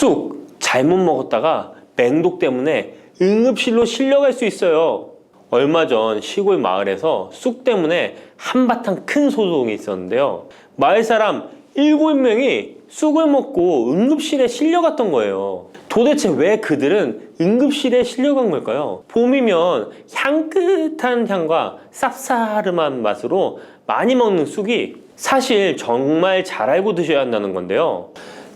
쑥 잘못 먹었다가 맹독 때문에 응급실로 실려갈 수 있어요. 얼마 전 시골 마을에서 쑥 때문에 한바탕 큰 소동이 있었는데요. 마을 사람 7명이 쑥을 먹고 응급실에 실려갔던 거예요. 도대체 왜 그들은 응급실에 실려간 걸까요? 봄이면 향긋한 향과 쌉싸름한 맛으로 많이 먹는 쑥이 사실 정말 잘 알고 드셔야 한다는 건데요.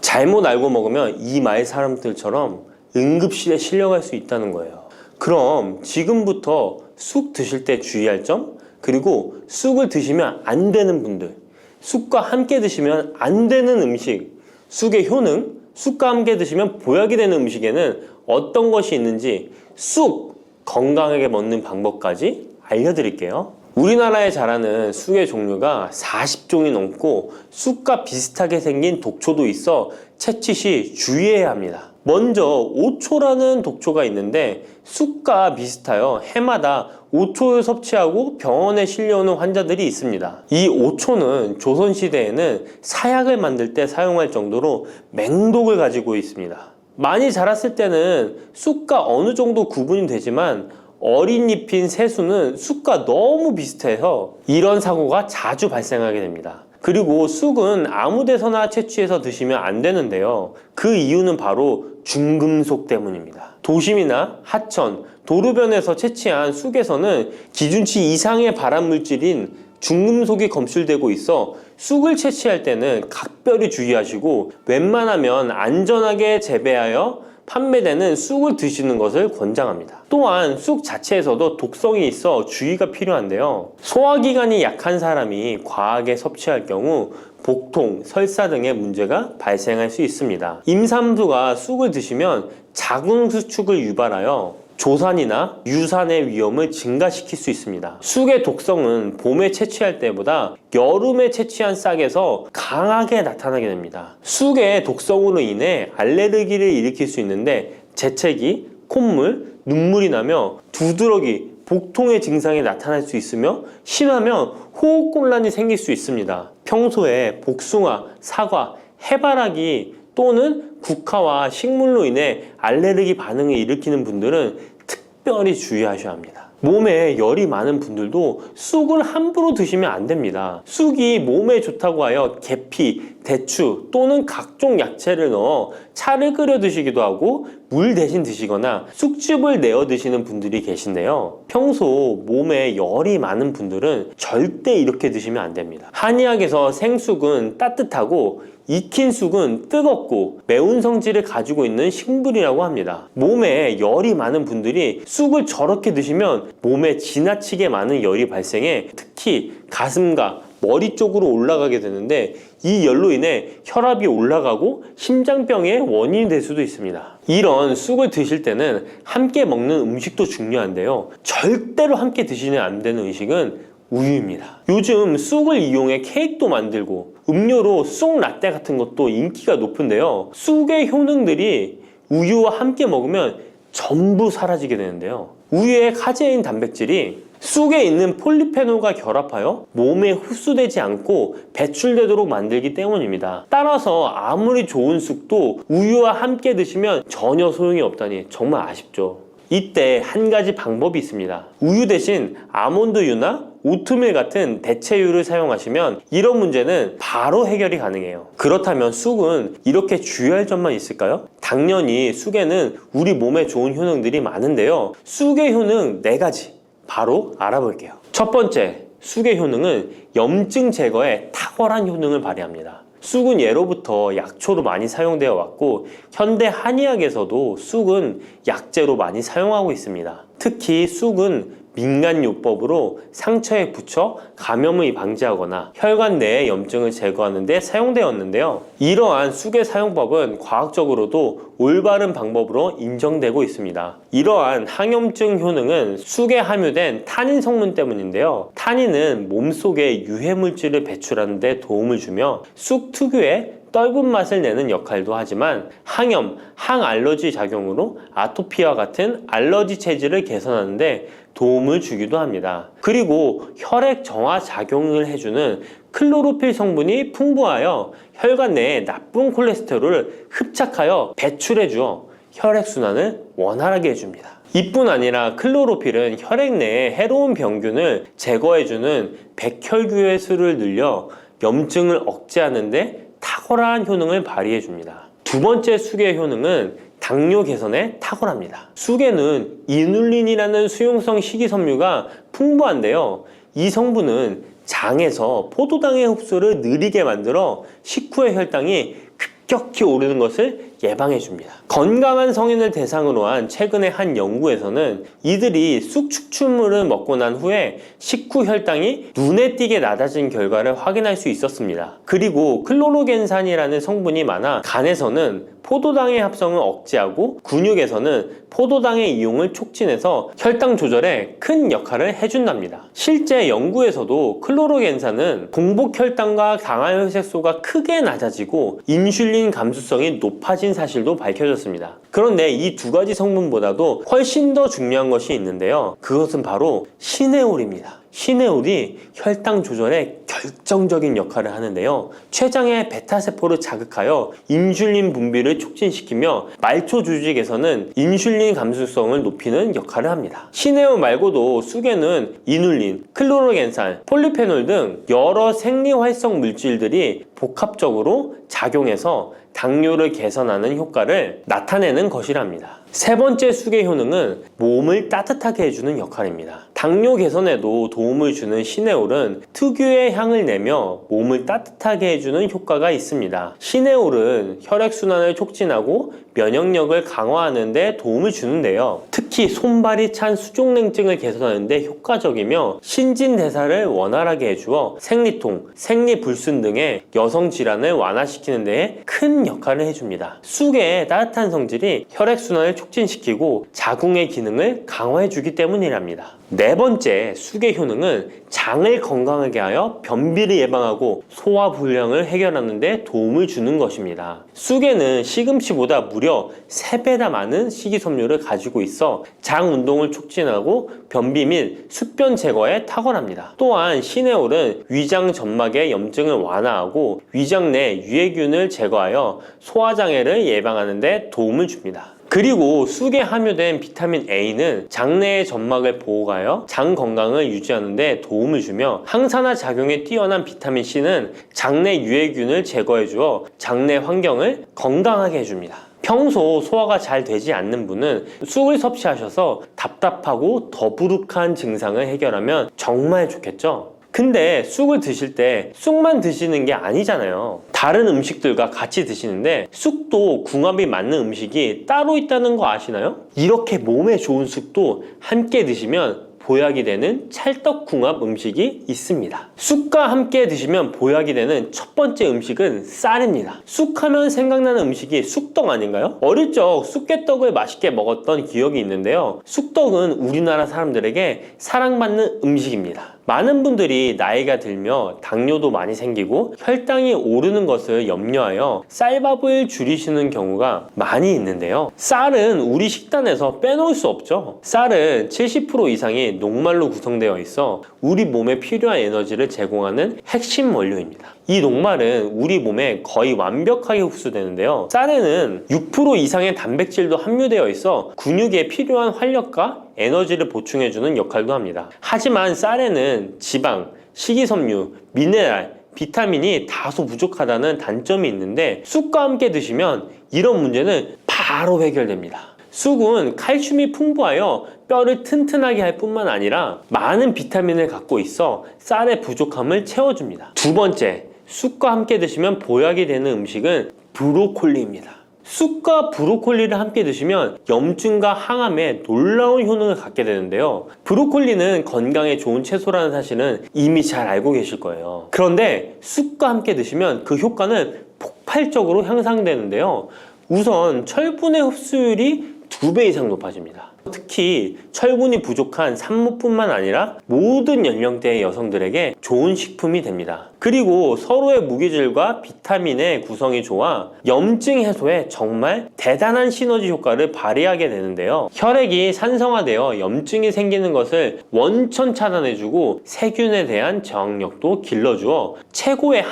잘못 알고 먹으면 이 마을 사람들처럼 응급실에 실려갈 수 있다는 거예요. 그럼 지금부터 쑥 드실 때 주의할 점, 그리고 쑥을 드시면 안 되는 분들, 쑥과 함께 드시면 안 되는 음식, 쑥의 효능, 쑥과 함께 드시면 보약이 되는 음식에는 어떤 것이 있는지 쑥 건강하게 먹는 방법까지 알려드릴게요. 우리나라에 자라는 쑥의 종류가 40종이 넘고 쑥과 비슷하게 생긴 독초도 있어 채취 시 주의해야 합니다. 먼저 오초라는 독초가 있는데 쑥과 비슷하여 해마다 오초를 섭취하고 병원에 실려오는 환자들이 있습니다. 이 오초는 조선시대에는 사약을 만들 때 사용할 정도로 맹독을 가지고 있습니다. 많이 자랐을 때는 쑥과 어느 정도 구분이 되지만 어린 잎인 새수는 쑥과 너무 비슷해서 이런 사고가 자주 발생하게 됩니다. 그리고 쑥은 아무 데서나 채취해서 드시면 안 되는데요. 그 이유는 바로 중금속 때문입니다. 도심이나 하천, 도로변에서 채취한 쑥에서는 기준치 이상의 발암물질인 중금속이 검출되고 있어 쑥을 채취할 때는 각별히 주의하시고 웬만하면 안전하게 재배하여 판매되는 쑥을 드시는 것을 권장합니다. 또한 쑥 자체에서도 독성이 있어 주의가 필요한데요. 소화기관이 약한 사람이 과하게 섭취할 경우 복통, 설사 등의 문제가 발생할 수 있습니다. 임산부가 쑥을 드시면 자궁수축을 유발하여 조산이나 유산의 위험을 증가시킬 수 있습니다. 쑥의 독성은 봄에 채취할 때보다 여름에 채취한 싹에서 강하게 나타나게 됩니다. 쑥의 독성으로 인해 알레르기를 일으킬 수 있는데 재채기, 콧물, 눈물이 나며 두드러기, 복통의 증상이 나타날 수 있으며 심하면 호흡곤란이 생길 수 있습니다. 평소에 복숭아, 사과, 해바라기 또는 국화와 식물로 인해 알레르기 반응을 일으키는 분들은 특별히 주의하셔야 합니다. 몸에 열이 많은 분들도 쑥을 함부로 드시면 안 됩니다. 쑥이 몸에 좋다고 하여 계피, 대추 또는 각종 야채를 넣어 차를 끓여 드시기도 하고 물 대신 드시거나 쑥즙을 내어 드시는 분들이 계신데요. 평소 몸에 열이 많은 분들은 절대 이렇게 드시면 안 됩니다. 한의학에서 생쑥은 따뜻하고 익힌 쑥은 뜨겁고 매운 성질을 가지고 있는 식물이라고 합니다. 몸에 열이 많은 분들이 쑥을 저렇게 드시면 몸에 지나치게 많은 열이 발생해 특히 가슴과 머리 쪽으로 올라가게 되는데 이 열로 인해 혈압이 올라가고 심장병의 원인이 될 수도 있습니다. 이런 쑥을 드실 때는 함께 먹는 음식도 중요한데요. 절대로 함께 드시면 안 되는 음식은 우유입니다. 요즘 쑥을 이용해 케이크도 만들고 음료로 쑥 라떼 같은 것도 인기가 높은데요. 쑥의 효능들이 우유와 함께 먹으면 전부 사라지게 되는데요. 우유의 카제인 단백질이 쑥에 있는 폴리페놀과 결합하여 몸에 흡수되지 않고 배출되도록 만들기 때문입니다. 따라서 아무리 좋은 쑥도 우유와 함께 드시면 전혀 소용이 없다니 정말 아쉽죠. 이때 한 가지 방법이 있습니다. 우유 대신 아몬드유나 오트밀 같은 대체유를 사용하시면 이런 문제는 바로 해결이 가능해요. 그렇다면 쑥은 이렇게 주의할 점만 있을까요? 당연히 쑥에는 우리 몸에 좋은 효능들이 많은데요. 쑥의 효능 4가지 바로 알아볼게요. 첫 번째, 쑥의 효능은 염증 제거에 탁월한 효능을 발휘합니다. 쑥은 예로부터 약초로 많이 사용되어 왔고 현대 한의학에서도 쑥은 약재로 많이 사용하고 있습니다. 특히 쑥은 민간요법으로 상처에 붙여 감염을 방지하거나 혈관 내의 염증을 제거하는 데 사용되었는데요. 이러한 쑥의 사용법은 과학적으로도 올바른 방법으로 인정되고 있습니다. 이러한 항염증 효능은 쑥에 함유된 타닌 성분 때문인데요. 타닌은 몸속에 유해물질을 배출하는 데 도움을 주며 쑥 특유의 떫은 맛을 내는 역할도 하지만 항염, 항알러지 작용으로 아토피와 같은 알러지 체질을 개선하는 데 도움을 주기도 합니다. 그리고 혈액 정화 작용을 해주는 클로로필 성분이 풍부하여 혈관 내에 나쁜 콜레스테롤을 흡착하여 배출해 주어 혈액순환을 원활하게 해줍니다. 이뿐 아니라 클로로필은 혈액 내에 해로운 병균을 제거해주는 백혈구의 수를 늘려 염증을 억제하는 데 탁월한 효능을 발휘해 줍니다. 두 번째 쑥의 효능은 당뇨 개선에 탁월합니다. 쑥에는 이눌린이라는 수용성 식이섬유가 풍부한데요. 이 성분은 장에서 포도당의 흡수를 느리게 만들어 식후의 혈당이 급격히 오르는 것을 예방해 줍니다. 건강한 성인을 대상으로 한 최근의 한 연구에서는 이들이 쑥 추출물을 먹고 난 후에 식후 혈당이 눈에 띄게 낮아진 결과를 확인할 수 있었습니다. 그리고 클로로겐산이라는 성분이 많아 간에서는 포도당의 합성을 억제하고 근육에서는 포도당의 이용을 촉진해서 혈당 조절에 큰 역할을 해준답니다. 실제 연구에서도 클로로겐산은 공복 혈당과 당화혈색소가 크게 낮아지고 인슐린 감수성이 높아진 사실도 밝혀졌습니다. 그런데 이 두 가지 성분보다도 훨씬 더 중요한 것이 있는데요. 그것은 바로 시네올입니다. 시네올이 혈당 조절에 결정적인 역할을 하는데요. 췌장의 베타세포를 자극하여 인슐린 분비를 촉진시키며 말초 조직에서는 인슐린 감수성을 높이는 역할을 합니다. 시네올 말고도 쑥에는 이눌린, 클로로겐산, 폴리페놀 등 여러 생리활성 물질들이 복합적으로 작용해서 당뇨를 개선하는 효과를 나타내는 것이랍니다. 세 번째 쑥의 효능은 몸을 따뜻하게 해주는 역할입니다. 당뇨 개선에도 도움을 주는 시네올은 특유의 향을 내며 몸을 따뜻하게 해주는 효과가 있습니다. 시네올은 혈액순환을 촉진하고 면역력을 강화하는 데 도움을 주는데요. 특히 손발이 찬 수족냉증을 개선하는 데 효과적이며 신진대사를 원활하게 해주어 생리통, 생리불순 등의 여성 질환을 완화시키는 데에 큰 역할을 해줍니다. 쑥의 따뜻한 성질이 혈액순환을 촉진시키고 자궁의 기능을 강화해주기 때문이랍니다. 네 번째 쑥의 효능은 장을 건강하게 하여 변비를 예방하고 소화불량을 해결하는 데 도움을 주는 것입니다. 쑥에는 시금치보다 무려 3배나 많은 식이섬유를 가지고 있어 장 운동을 촉진하고 변비 및宿변 제거에 탁월합니다. 또한 시네올은 위장 점막의 염증을 완화하고 위장 내 유해균을 제거하여 소화장애를 예방하는 데 도움을 줍니다. 그리고 쑥에 함유된 비타민 A는 장내의 점막을 보호하여 장 건강을 유지하는 데 도움을 주며 항산화 작용에 뛰어난 비타민 C는 장내 유해균을 제거해 주어 장내 환경을 건강하게 해줍니다. 평소 소화가 잘 되지 않는 분은 쑥을 섭취하셔서 답답하고 더부룩한 증상을 해결하면 정말 좋겠죠? 근데 쑥을 드실 때 쑥만 드시는 게 아니잖아요. 다른 음식들과 같이 드시는데 쑥도 궁합이 맞는 음식이 따로 있다는 거 아시나요? 이렇게 몸에 좋은 쑥도 함께 드시면 보약이 되는 찰떡궁합 음식이 있습니다. 쑥과 함께 드시면 보약이 되는 첫 번째 음식은 쌀입니다. 쑥하면 생각나는 음식이 쑥떡 아닌가요? 어릴 적 쑥개떡을 맛있게 먹었던 기억이 있는데요. 쑥떡은 우리나라 사람들에게 사랑받는 음식입니다. 많은 분들이 나이가 들며 당뇨도 많이 생기고 혈당이 오르는 것을 염려하여 쌀밥을 줄이시는 경우가 많이 있는데요. 쌀은 우리 식단에서 빼놓을 수 없죠. 쌀은 70% 이상이 녹말로 구성되어 있어 우리 몸에 필요한 에너지를 제공하는 핵심 원료입니다. 이 녹말은 우리 몸에 거의 완벽하게 흡수되는데요. 쌀에는 6% 이상의 단백질도 함유되어 있어 근육에 필요한 활력과 에너지를 보충해주는 역할도 합니다. 하지만 쌀에는 지방, 식이섬유, 미네랄, 비타민이 다소 부족하다는 단점이 있는데 쑥과 함께 드시면 이런 문제는 바로 해결됩니다. 쑥은 칼슘이 풍부하여 뼈를 튼튼하게 할 뿐만 아니라 많은 비타민을 갖고 있어 쌀의 부족함을 채워줍니다. 두 번째, 쑥과 함께 드시면 보약이 되는 음식은 브로콜리입니다. 쑥과 브로콜리를 함께 드시면 염증과 항암에 놀라운 효능을 갖게 되는데요. 브로콜리는 건강에 좋은 채소라는 사실은 이미 잘 알고 계실 거예요. 그런데 쑥과 함께 드시면 그 효과는 폭발적으로 향상되는데요. 우선 철분의 흡수율이 2배 이상 높아집니다. 특히 철분이 부족한 산모뿐만 아니라 모든 연령대의 여성들에게 좋은 식품이 됩니다. 그리고 서로의 무기질과 비타민의 구성이 좋아 염증 해소에 정말 대단한 시너지 효과를 발휘하게 되는데요. 혈액이 산성화되어 염증이 생기는 것을 원천 차단해주고 세균에 대한 저항력도 길러주어 최고의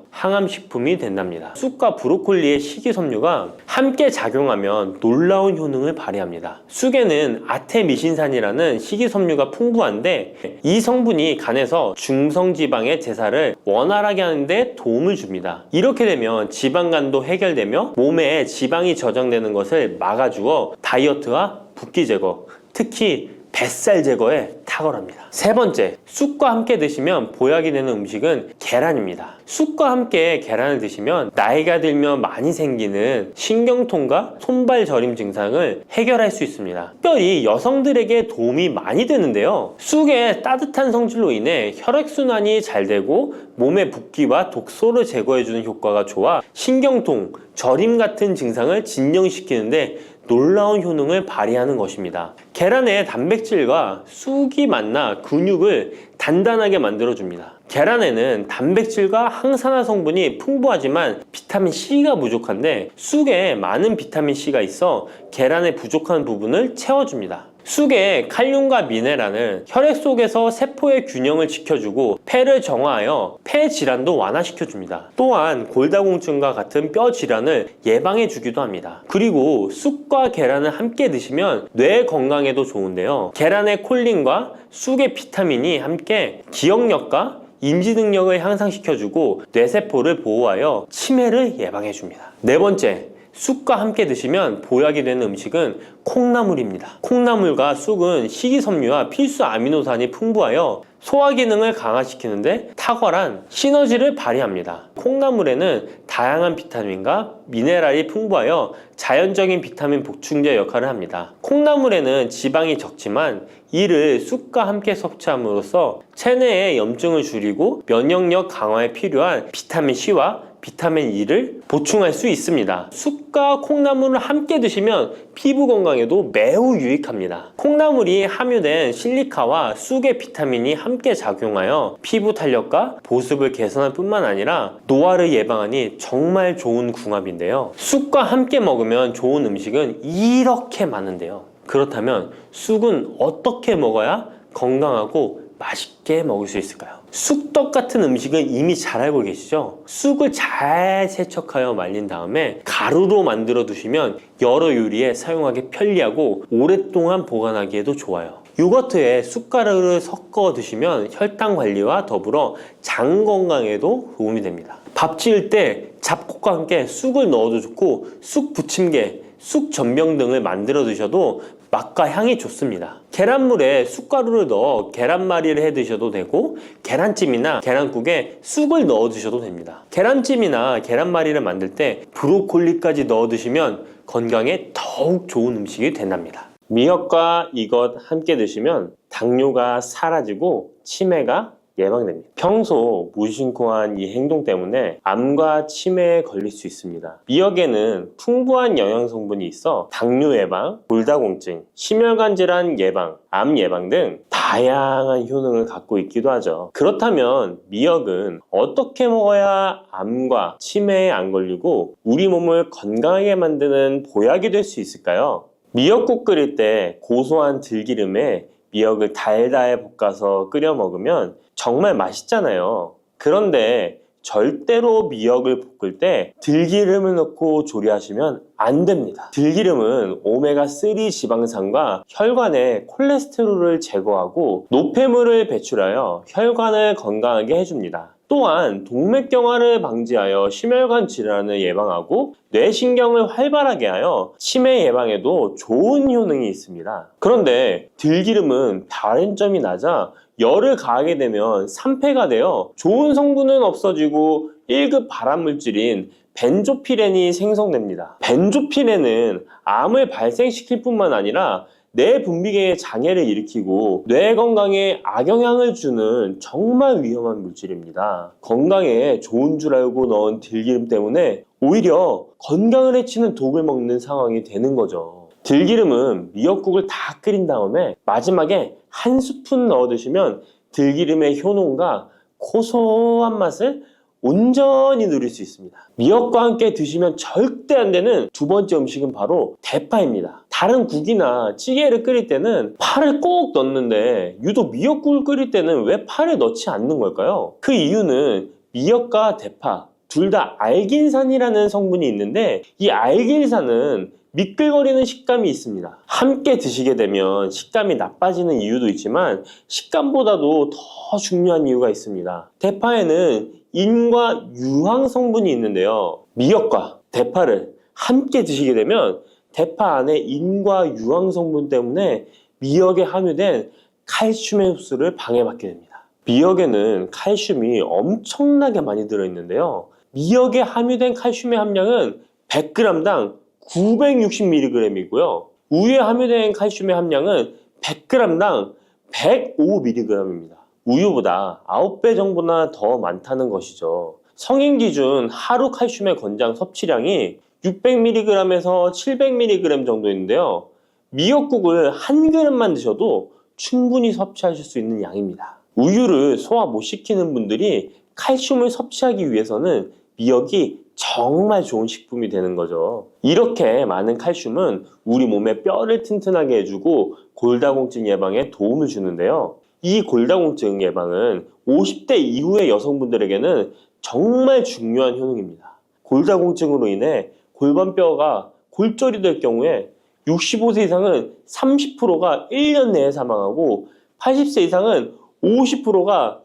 항암식품이 된답니다. 쑥과 브로콜리의 식이섬유가 함께 작용하면 놀라운 효능을 발휘합니다. 쑥에는 아테미신산이라는 식이섬유가 풍부한데 이 성분이 간에서 중성지방의 대사를 원활하게 하는 데 도움을 줍니다. 이렇게 되면 지방간도 해결되며 몸에 지방이 저장되는 것을 막아주어 다이어트와 붓기 제거, 특히 뱃살 제거에 탁월합니다. 세 번째, 쑥과 함께 드시면 보약이 되는 음식은 계란입니다. 쑥과 함께 계란을 드시면 나이가 들면 많이 생기는 신경통과 손발 저림 증상을 해결할 수 있습니다. 특별히 여성들에게 도움이 많이 되는데요. 쑥의 따뜻한 성질로 인해 혈액순환이 잘 되고 몸의 붓기와 독소를 제거해주는 효과가 좋아 신경통, 저림 같은 증상을 진정시키는데 놀라운 효능을 발휘하는 것입니다. 계란의 단백질과 쑥이 만나 근육을 단단하게 만들어줍니다. 계란에는 단백질과 항산화 성분이 풍부하지만 비타민 C가 부족한데 쑥에 많은 비타민 C가 있어 계란의 부족한 부분을 채워줍니다. 쑥의 칼륨과 미네랄은 혈액 속에서 세포의 균형을 지켜주고 폐를 정화하여 폐 질환도 완화시켜줍니다. 또한 골다공증과 같은 뼈 질환을 예방해주기도 합니다. 그리고 쑥과 계란을 함께 드시면 뇌 건강에도 좋은데요. 계란의 콜린과 쑥의 비타민이 함께 기억력과 인지 능력을 향상시켜주고 뇌세포를 보호하여 치매를 예방해줍니다. 네 번째, 쑥과 함께 드시면 보약이 되는 음식은 콩나물입니다. 콩나물과 쑥은 식이섬유와 필수 아미노산이 풍부하여 소화 기능을 강화시키는데 탁월한 시너지를 발휘합니다. 콩나물에는 다양한 비타민과 미네랄이 풍부하여 자연적인 비타민 보충제 역할을 합니다. 콩나물에는 지방이 적지만 이를 쑥과 함께 섭취함으로써 체내의 염증을 줄이고 면역력 강화에 필요한 비타민 C와 비타민 E를 보충할 수 있습니다. 쑥과 콩나물을 함께 드시면 피부 건강에도 매우 유익합니다. 콩나물이 함유된 실리카와 쑥의 비타민이 함께 작용하여 피부 탄력과 보습을 개선할 뿐만 아니라 노화를 예방하니 정말 좋은 궁합인데요. 쑥과 함께 먹으면 좋은 음식은 이렇게 많은데요. 그렇다면 쑥은 어떻게 먹어야 건강하고 맛있게 먹을 수 있을까요? 쑥떡 같은 음식은 이미 잘 알고 계시죠? 쑥을 잘 세척하여 말린 다음에 가루로 만들어 두시면 여러 요리에 사용하기 편리하고 오랫동안 보관하기에도 좋아요. 요거트에 쑥가루를 섞어 드시면 혈당 관리와 더불어 장 건강에도 도움이 됩니다. 밥 지을 때 잡곡과 함께 쑥을 넣어도 좋고 쑥 부침개, 쑥 전병 등을 만들어 드셔도 맛과 향이 좋습니다. 계란물에 쑥가루를 넣어 계란말이를 해 드셔도 되고 계란찜이나 계란국에 쑥을 넣어 드셔도 됩니다. 계란찜이나 계란말이를 만들 때 브로콜리까지 넣어 드시면 건강에 더욱 좋은 음식이 된답니다. 미역과 이것 함께 드시면 당뇨가 사라지고 치매가 예방됩니다. 평소 무심코한 이 행동 때문에 암과 치매에 걸릴 수 있습니다. 미역에는 풍부한 영양 성분이 있어 당뇨 예방, 골다공증, 심혈관 질환 예방, 암 예방 등 다양한 효능을 갖고 있기도 하죠. 그렇다면 미역은 어떻게 먹어야 암과 치매에 안 걸리고 우리 몸을 건강하게 만드는 보약이 될 수 있을까요? 미역국 끓일 때 고소한 들기름에 미역을 달달 볶아서 끓여 먹으면 정말 맛있잖아요. 그런데 절대로 미역을 볶을 때 들기름을 넣고 조리하시면 안 됩니다. 들기름은 오메가3 지방산과 혈관의 콜레스테롤을 제거하고 노폐물을 배출하여 혈관을 건강하게 해줍니다. 또한 동맥경화를 방지하여 심혈관 질환을 예방하고 뇌신경을 활발하게 하여 치매 예방에도 좋은 효능이 있습니다. 그런데 들기름은 다른 점이 낮아 열을 가하게 되면 산패가 되어 좋은 성분은 없어지고 1급 발암물질인 벤조피렌이 생성됩니다. 벤조피렌은 암을 발생시킬 뿐만 아니라 뇌 분비계의 장애를 일으키고 뇌 건강에 악영향을 주는 정말 위험한 물질입니다. 건강에 좋은 줄 알고 넣은 들기름 때문에 오히려 건강을 해치는 독을 먹는 상황이 되는 거죠. 들기름은 미역국을 다 끓인 다음에 마지막에 한 스푼 넣어 드시면 들기름의 효능과 고소한 맛을 온전히 누릴 수 있습니다. 미역과 함께 드시면 절대 안 되는 두 번째 음식은 바로 대파입니다. 다른 국이나 찌개를 끓일 때는 파를 꼭 넣는데 유독 미역국을 끓일 때는 왜 파를 넣지 않는 걸까요? 그 이유는 미역과 대파 둘 다 알긴산이라는 성분이 있는데 이 알긴산은 미끌거리는 식감이 있습니다. 함께 드시게 되면 식감이 나빠지는 이유도 있지만 식감보다도 더 중요한 이유가 있습니다. 대파에는 인과 유황 성분이 있는데요. 미역과 대파를 함께 드시게 되면 대파 안에 인과 유황 성분 때문에 미역에 함유된 칼슘의 흡수를 방해받게 됩니다. 미역에는 칼슘이 엄청나게 많이 들어있는데요. 미역에 함유된 칼슘의 함량은 100g당 960mg이고요. 우유에 함유된 칼슘의 함량은 100g당 105mg입니다. 우유보다 9배 정도나 더 많다는 것이죠. 성인 기준 하루 칼슘의 권장 섭취량이 600mg에서 700mg 정도인데요. 미역국을 한 그릇만 드셔도 충분히 섭취하실 수 있는 양입니다. 우유를 소화 못 시키는 분들이 칼슘을 섭취하기 위해서는 미역이 정말 좋은 식품이 되는 거죠. 이렇게 많은 칼슘은 우리 몸의 뼈를 튼튼하게 해주고 골다공증 예방에 도움을 주는데요. 이 골다공증 예방은 50대 이후의 여성분들에게는 정말 중요한 효능입니다. 골다공증으로 인해 골반뼈가 골절이 될 경우에 65세 이상은 30%가 1년 내에 사망하고 80세 이상은 50%가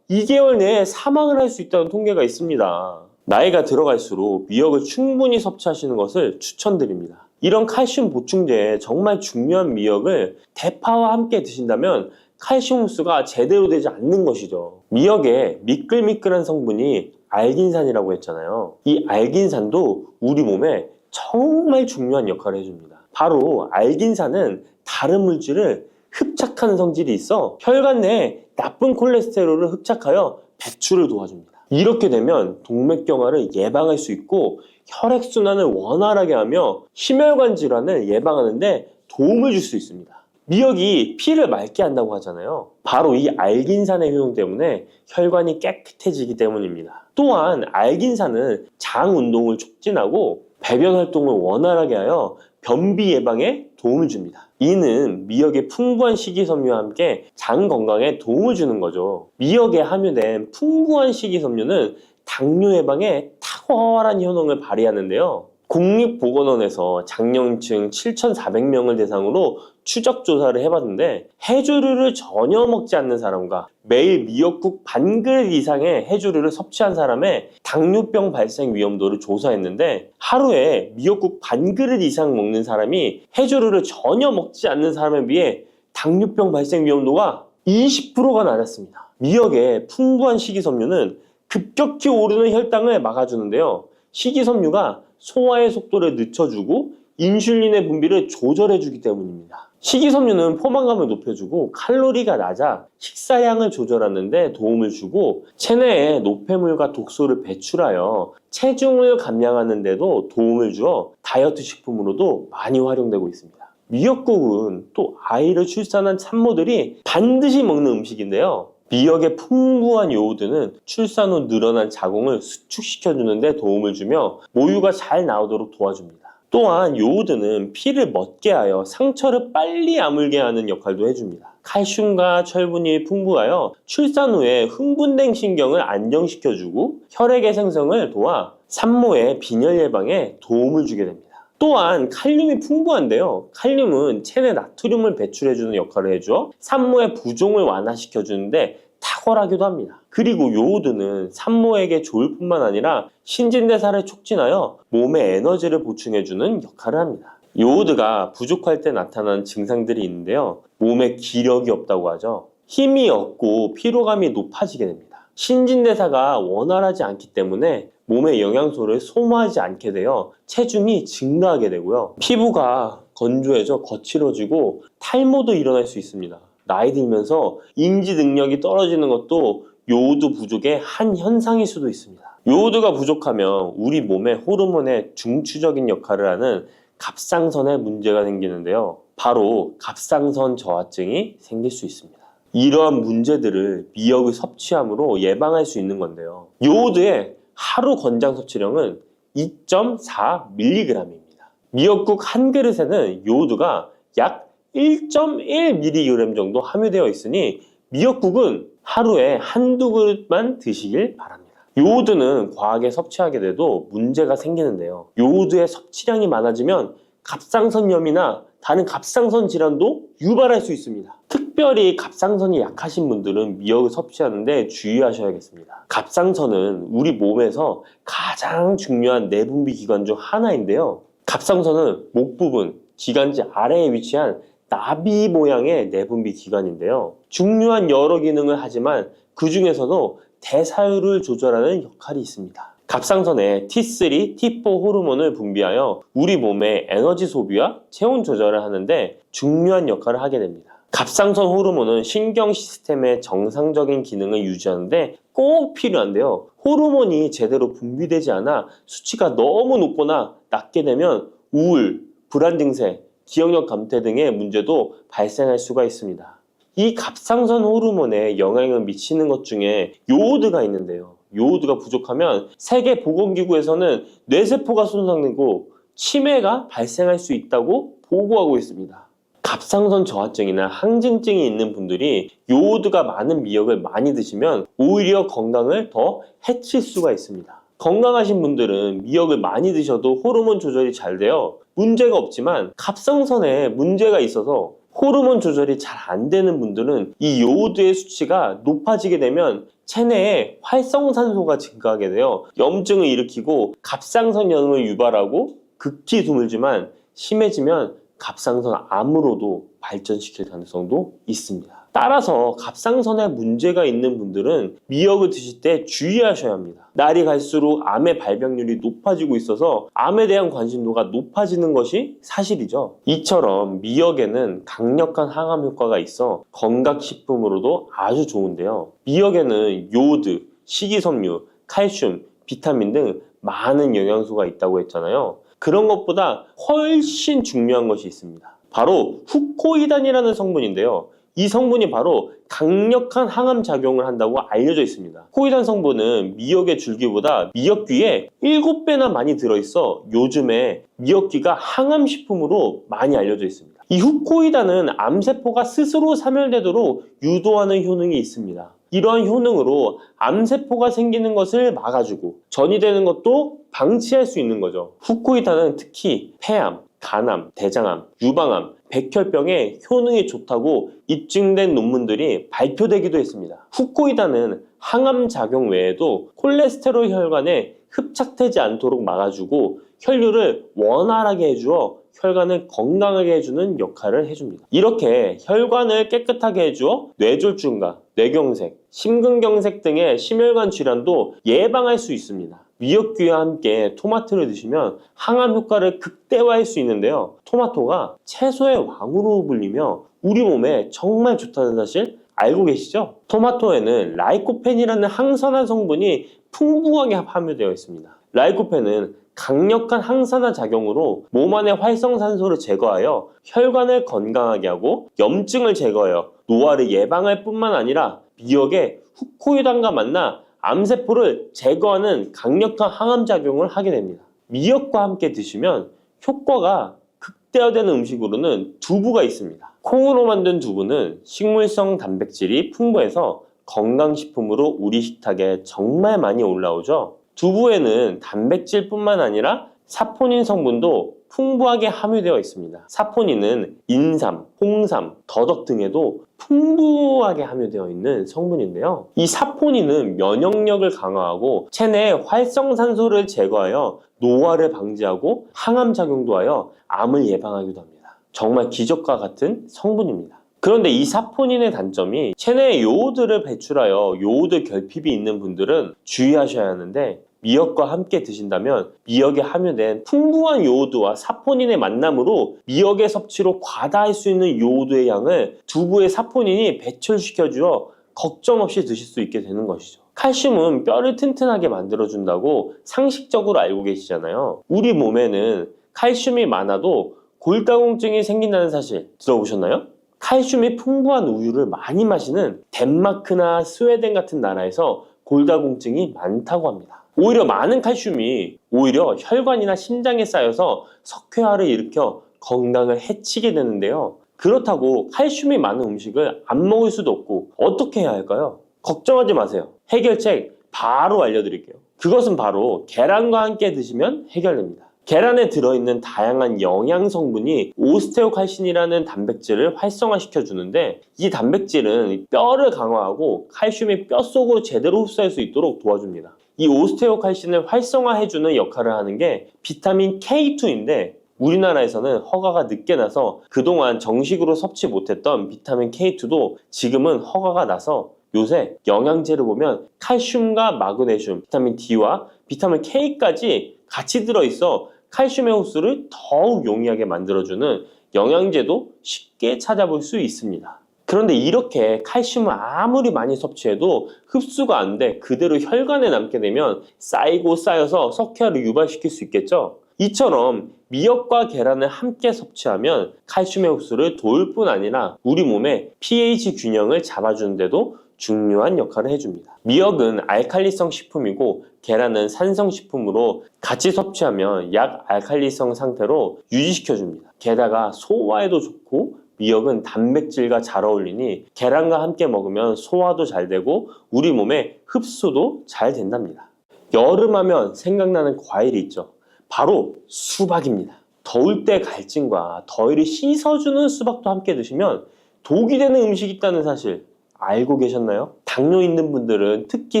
2개월 내에 사망을 할 수 있다는 통계가 있습니다. 나이가 들어갈수록 미역을 충분히 섭취하시는 것을 추천드립니다. 이런 칼슘 보충제에 정말 중요한 미역을 대파와 함께 드신다면 칼슘 흡수가 제대로 되지 않는 것이죠. 미역에 미끌미끌한 성분이 알긴산이라고 했잖아요. 이 알긴산도 우리 몸에 정말 중요한 역할을 해줍니다. 바로 알긴산은 다른 물질을 흡착하는 성질이 있어 혈관 내에 나쁜 콜레스테롤을 흡착하여 배출을 도와줍니다. 이렇게 되면 동맥경화를 예방할 수 있고 혈액순환을 원활하게 하며 심혈관 질환을 예방하는 데 도움을 줄 수 있습니다. 미역이 피를 맑게 한다고 하잖아요. 바로 이 알긴산의 효능 때문에 혈관이 깨끗해지기 때문입니다. 또한 알긴산은 장 운동을 촉진하고 배변 활동을 원활하게 하여 변비 예방에 도움을 줍니다. 이는 미역의 풍부한 식이섬유와 함께 장 건강에 도움을 주는 거죠. 미역에 함유된 풍부한 식이섬유는 당뇨 예방에 탁월한 효능을 발휘하는데요. 국립보건원에서 장년층 7,400명을 대상으로 추적 조사를 해봤는데 해조류를 전혀 먹지 않는 사람과 매일 미역국 반 그릇 이상의 해조류를 섭취한 사람의 당뇨병 발생 위험도를 조사했는데 하루에 미역국 반 그릇 이상 먹는 사람이 해조류를 전혀 먹지 않는 사람에 비해 당뇨병 발생 위험도가 20%가 낮았습니다. 미역의 풍부한 식이섬유는 급격히 오르는 혈당을 막아주는데요. 식이섬유가 소화의 속도를 늦춰주고 인슐린의 분비를 조절해주기 때문입니다. 식이섬유는 포만감을 높여주고 칼로리가 낮아 식사량을 조절하는 데 도움을 주고 체내에 노폐물과 독소를 배출하여 체중을 감량하는 데도 도움을 주어 다이어트 식품으로도 많이 활용되고 있습니다. 미역국은 또 아이를 출산한 산모들이 반드시 먹는 음식인데요. 미역의 풍부한 요오드는 출산 후 늘어난 자궁을 수축시켜주는 데 도움을 주며 모유가 잘 나오도록 도와줍니다. 또한 요오드는 피를 멎게 하여 상처를 빨리 아물게 하는 역할도 해줍니다. 칼슘과 철분이 풍부하여 출산 후에 흥분된 신경을 안정시켜주고 혈액의 생성을 도와 산모의 빈혈 예방에 도움을 주게 됩니다. 또한 칼륨이 풍부한데요. 칼륨은 체내 나트륨을 배출해주는 역할을 해줘 산모의 부종을 완화시켜주는데 탁월하기도 합니다. 그리고 요오드는 산모에게 좋을 뿐만 아니라 신진대사를 촉진하여 몸에 에너지를 보충해주는 역할을 합니다. 요오드가 부족할 때 나타나는 증상들이 있는데요. 몸에 기력이 없다고 하죠. 힘이 없고 피로감이 높아지게 됩니다. 신진대사가 원활하지 않기 때문에 몸의 영양소를 소모하지 않게 되어 체중이 증가하게 되고요. 피부가 건조해져 거칠어지고 탈모도 일어날 수 있습니다. 나이 들면서 인지 능력이 떨어지는 것도 요오드 부족의 한 현상일 수도 있습니다. 요오드가 부족하면 우리 몸의 호르몬의 중추적인 역할을 하는 갑상선에 문제가 생기는데요. 바로 갑상선 저하증이 생길 수 있습니다. 이러한 문제들을 미역을 섭취함으로 예방할 수 있는 건데요. 요오드의 하루 권장 섭취량은 2.4mg입니다. 미역국 한 그릇에는 요오드가 약 1.1mg 정도 함유되어 있으니 미역국은 하루에 한두 그릇만 드시길 바랍니다. 요오드는 과하게 섭취하게 돼도 문제가 생기는데요. 요오드의 섭취량이 많아지면 갑상선염이나 다른 갑상선 질환도 유발할 수 있습니다. 특별히 갑상선이 약하신 분들은 미역을 섭취하는데 주의하셔야겠습니다. 갑상선은 우리 몸에서 가장 중요한 내분비 기관 중 하나인데요. 갑상선은 목 부분, 기관지 아래에 위치한 나비 모양의 내분비 기관인데요. 중요한 여러 기능을 하지만 그 중에서도 대사율을 조절하는 역할이 있습니다. 갑상선에 T3, T4 호르몬을 분비하여 우리 몸의 에너지 소비와 체온 조절을 하는데 중요한 역할을 하게 됩니다. 갑상선 호르몬은 신경 시스템의 정상적인 기능을 유지하는데 꼭 필요한데요. 호르몬이 제대로 분비되지 않아 수치가 너무 높거나 낮게 되면 우울, 불안 증세, 기억력 감퇴 등의 문제도 발생할 수가 있습니다. 이 갑상선 호르몬에 영향을 미치는 것 중에 요오드가 있는데요. 요오드가 부족하면 세계보건기구에서는 뇌세포가 손상되고 치매가 발생할 수 있다고 보고하고 있습니다. 갑상선 저하증이나 항진증이 있는 분들이 요오드가 많은 미역을 많이 드시면 오히려 건강을 더 해칠 수가 있습니다. 건강하신 분들은 미역을 많이 드셔도 호르몬 조절이 잘 되어 문제가 없지만 갑상선에 문제가 있어서 호르몬 조절이 잘 안 되는 분들은 이 요오드의 수치가 높아지게 되면 체내에 활성산소가 증가하게 되어 염증을 일으키고 갑상선염을 유발하고 극히 드물지만 심해지면 갑상선 암으로도 발전시킬 가능성도 있습니다. 따라서 갑상선에 문제가 있는 분들은 미역을 드실 때 주의하셔야 합니다. 날이 갈수록 암의 발병률이 높아지고 있어서 암에 대한 관심도가 높아지는 것이 사실이죠. 이처럼 미역에는 강력한 항암 효과가 있어 건강식품으로도 아주 좋은데요. 미역에는 요오드, 식이섬유, 칼슘, 비타민 등 많은 영양소가 있다고 했잖아요. 그런 것보다 훨씬 중요한 것이 있습니다. 바로 후코이단이라는 성분인데요. 이 성분이 바로 강력한 항암 작용을 한다고 알려져 있습니다. 코이단 성분은 미역의 줄기보다 미역귀에 7배나 많이 들어있어 요즘에 미역귀가 항암식품으로 많이 알려져 있습니다. 이 후코이단은 암세포가 스스로 사멸되도록 유도하는 효능이 있습니다. 이러한 효능으로 암세포가 생기는 것을 막아주고 전이 되는 것도 방치할 수 있는 거죠. 후코이단은 특히 폐암, 간암, 대장암, 유방암, 백혈병에 효능이 좋다고 입증된 논문들이 발표되기도 했습니다. 후코이단은 항암 작용 외에도 콜레스테롤 혈관에 흡착되지 않도록 막아주고 혈류를 원활하게 해주어 혈관을 건강하게 해주는 역할을 해줍니다. 이렇게 혈관을 깨끗하게 해주어 뇌졸중과 뇌경색, 심근경색 등의 심혈관 질환도 예방할 수 있습니다. 미역귀와 함께 토마토를 드시면 항암 효과를 극대화할 수 있는데요. 토마토가 채소의 왕으로 불리며 우리 몸에 정말 좋다는 사실 알고 계시죠? 토마토에는 라이코펜이라는 항산화 성분이 풍부하게 함유되어 있습니다. 라이코펜은 강력한 항산화 작용으로 몸 안의 활성산소를 제거하여 혈관을 건강하게 하고 염증을 제거하여 노화를 예방할 뿐만 아니라 미역의 후코이단과 만나 암세포를 제거하는 강력한 항암작용을 하게 됩니다. 미역과 함께 드시면 효과가 극대화되는 음식으로는 두부가 있습니다. 콩으로 만든 두부는 식물성 단백질이 풍부해서 건강식품으로 우리 식탁에 정말 많이 올라오죠. 두부에는 단백질뿐만 아니라 사포닌 성분도 풍부하게 함유되어 있습니다. 사포닌은 인삼, 홍삼, 더덕 등에도 풍부하게 함유되어 있는 성분인데요. 이 사포닌은 면역력을 강화하고 체내의 활성산소를 제거하여 노화를 방지하고 항암 작용도 하여 암을 예방하기도 합니다. 정말 기적과 같은 성분입니다. 그런데 이 사포닌의 단점이 체내에 요오드를 배출하여 요오드 결핍이 있는 분들은 주의하셔야 하는데 미역과 함께 드신다면 미역에 함유된 풍부한 요오드와 사포닌의 만남으로 미역의 섭취로 과다할 수 있는 요오드의 양을 두부의 사포닌이 배출시켜주어 걱정 없이 드실 수 있게 되는 것이죠. 칼슘은 뼈를 튼튼하게 만들어준다고 상식적으로 알고 계시잖아요. 우리 몸에는 칼슘이 많아도 골다공증이 생긴다는 사실 들어보셨나요? 칼슘이 풍부한 우유를 많이 마시는 덴마크나 스웨덴 같은 나라에서 골다공증이 많다고 합니다. 오히려 많은 칼슘이 오히려 혈관이나 심장에 쌓여서 석회화를 일으켜 건강을 해치게 되는데요. 그렇다고 칼슘이 많은 음식을 안 먹을 수도 없고 어떻게 해야 할까요? 걱정하지 마세요. 해결책 바로 알려드릴게요. 그것은 바로 계란과 함께 드시면 해결됩니다. 계란에 들어있는 다양한 영양 성분이 오스테오칼신이라는 단백질을 활성화시켜 주는데, 이 단백질은 뼈를 강화하고 칼슘이 뼛속으로 제대로 흡수할 수 있도록 도와줍니다. 이 오스테오칼신을 활성화해주는 역할을 하는 게 비타민 K2인데, 우리나라에서는 허가가 늦게 나서 그동안 정식으로 섭취 못했던 비타민 K2도 지금은 허가가 나서 요새 영양제를 보면 칼슘과 마그네슘, 비타민 D와 비타민 K까지 같이 들어있어 칼슘의 흡수를 더욱 용이하게 만들어주는 영양제도 쉽게 찾아볼 수 있습니다. 그런데 이렇게 칼슘을 아무리 많이 섭취해도 흡수가 안 돼 그대로 혈관에 남게 되면 쌓이고 쌓여서 석회화를 유발시킬 수 있겠죠? 이처럼 미역과 계란을 함께 섭취하면 칼슘의 흡수를 도울 뿐 아니라 우리 몸의 pH 균형을 잡아주는 데도 중요한 역할을 해줍니다. 미역은 알칼리성 식품이고 계란은 산성 식품으로 같이 섭취하면 약 알칼리성 상태로 유지시켜줍니다. 게다가 소화에도 좋고 미역은 단백질과 잘 어울리니 계란과 함께 먹으면 소화도 잘 되고 우리 몸의 흡수도 잘 된답니다. 여름하면 생각나는 과일이 있죠. 바로 수박입니다. 더울 때 갈증과 더위를 씻어주는 수박도 함께 드시면 독이 되는 음식이 있다는 사실 알고 계셨나요? 당뇨 있는 분들은 특히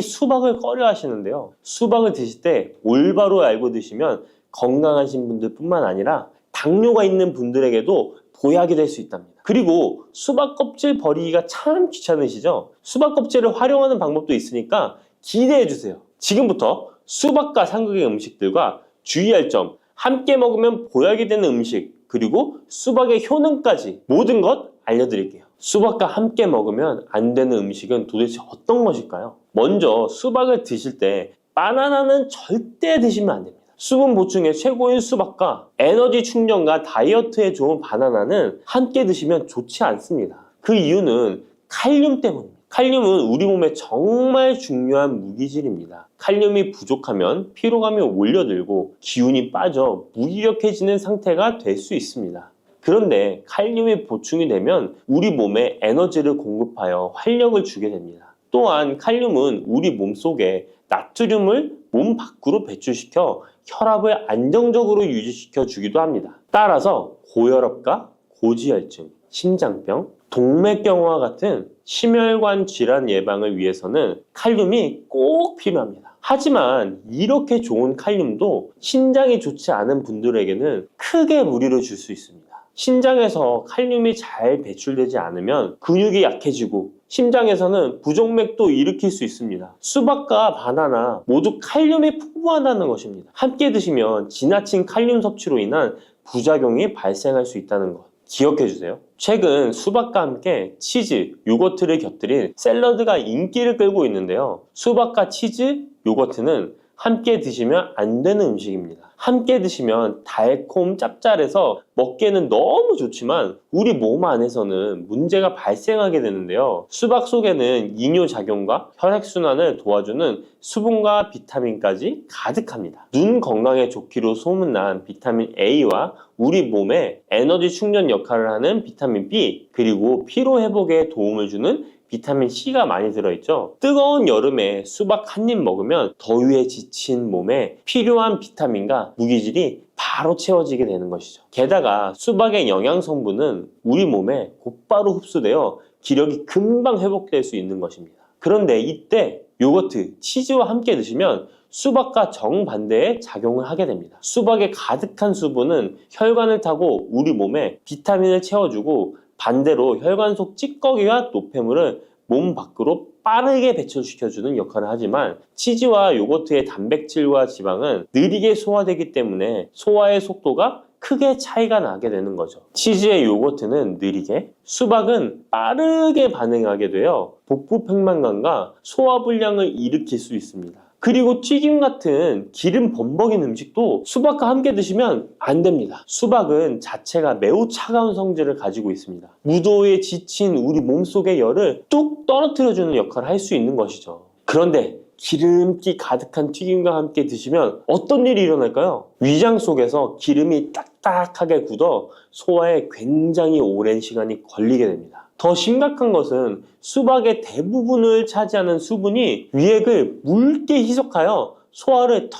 수박을 꺼려 하시는데요. 수박을 드실 때 올바로 알고 드시면 건강하신 분들 뿐만 아니라 당뇨가 있는 분들에게도 보약이 될 수 있답니다. 그리고 수박 껍질 버리기가 참 귀찮으시죠? 수박 껍질을 활용하는 방법도 있으니까 기대해 주세요. 지금부터 수박과 상극의 음식들과 주의할 점, 함께 먹으면 보약이 되는 음식, 그리고 수박의 효능까지 모든 것 알려드릴게요. 수박과 함께 먹으면 안 되는 음식은 도대체 어떤 것일까요? 먼저 수박을 드실 때 바나나는 절대 드시면 안 됩니다. 수분 보충에 최고인 수박과 에너지 충전과 다이어트에 좋은 바나나는 함께 드시면 좋지 않습니다. 그 이유는 칼륨 때문입니다. 칼륨은 우리 몸에 정말 중요한 무기질입니다. 칼륨이 부족하면 피로감이 올려들고 기운이 빠져 무기력해지는 상태가 될 수 있습니다. 그런데 칼륨이 보충이 되면 우리 몸에 에너지를 공급하여 활력을 주게 됩니다. 또한 칼륨은 우리 몸속에 나트륨을 몸 밖으로 배출시켜 혈압을 안정적으로 유지시켜 주기도 합니다. 따라서 고혈압과 고지혈증, 심장병, 동맥경화와 같은 심혈관 질환 예방을 위해서는 칼륨이 꼭 필요합니다. 하지만 이렇게 좋은 칼륨도 신장이 좋지 않은 분들에게는 크게 무리를 줄 수 있습니다. 신장에서 칼륨이 잘 배출되지 않으면 근육이 약해지고 심장에서는 부정맥도 일으킬 수 있습니다. 수박과 바나나 모두 칼륨이 풍부하다는 것입니다. 함께 드시면 지나친 칼륨 섭취로 인한 부작용이 발생할 수 있다는 것 기억해 주세요. 최근 수박과 함께 치즈, 요거트를 곁들인 샐러드가 인기를 끌고 있는데요. 수박과 치즈, 요거트는 함께 드시면 안 되는 음식입니다. 함께 드시면 달콤 짭짤해서 먹기에는 너무 좋지만 우리 몸 안에서는 문제가 발생하게 되는데요. 수박 속에는 이뇨작용과 혈액순환을 도와주는 수분과 비타민까지 가득합니다. 눈 건강에 좋기로 소문난 비타민 A와 우리 몸에 에너지 충전 역할을 하는 비타민 B, 그리고 피로 회복에 도움을 주는 비타민 C가 많이 들어있죠. 뜨거운 여름에 수박 한 입 먹으면 더위에 지친 몸에 필요한 비타민과 무기질이 바로 채워지게 되는 것이죠. 게다가 수박의 영양 성분은 우리 몸에 곧바로 흡수되어 기력이 금방 회복될 수 있는 것입니다. 그런데 이때 요거트, 치즈와 함께 드시면 수박과 정반대의 작용을 하게 됩니다. 수박에 가득한 수분은 혈관을 타고 우리 몸에 비타민을 채워주고 반대로 혈관 속 찌꺼기와 노폐물을 몸 밖으로 빠르게 배출시켜주는 역할을 하지만 치즈와 요거트의 단백질과 지방은 느리게 소화되기 때문에 소화의 속도가 크게 차이가 나게 되는 거죠. 치즈의 요거트는 느리게, 수박은 빠르게 반응하게 되어 복부 팽만감과 소화불량을 일으킬 수 있습니다. 그리고 튀김 같은 기름 범벅인 음식도 수박과 함께 드시면 안 됩니다. 수박은 자체가 매우 차가운 성질을 가지고 있습니다. 무더위에 지친 우리 몸속의 열을 뚝 떨어뜨려주는 역할을 할 수 있는 것이죠. 그런데 기름기 가득한 튀김과 함께 드시면 어떤 일이 일어날까요? 위장 속에서 기름이 딱딱하게 굳어 소화에 굉장히 오랜 시간이 걸리게 됩니다. 더 심각한 것은 수박의 대부분을 차지하는 수분이 위액을 묽게 희석하여 소화를 더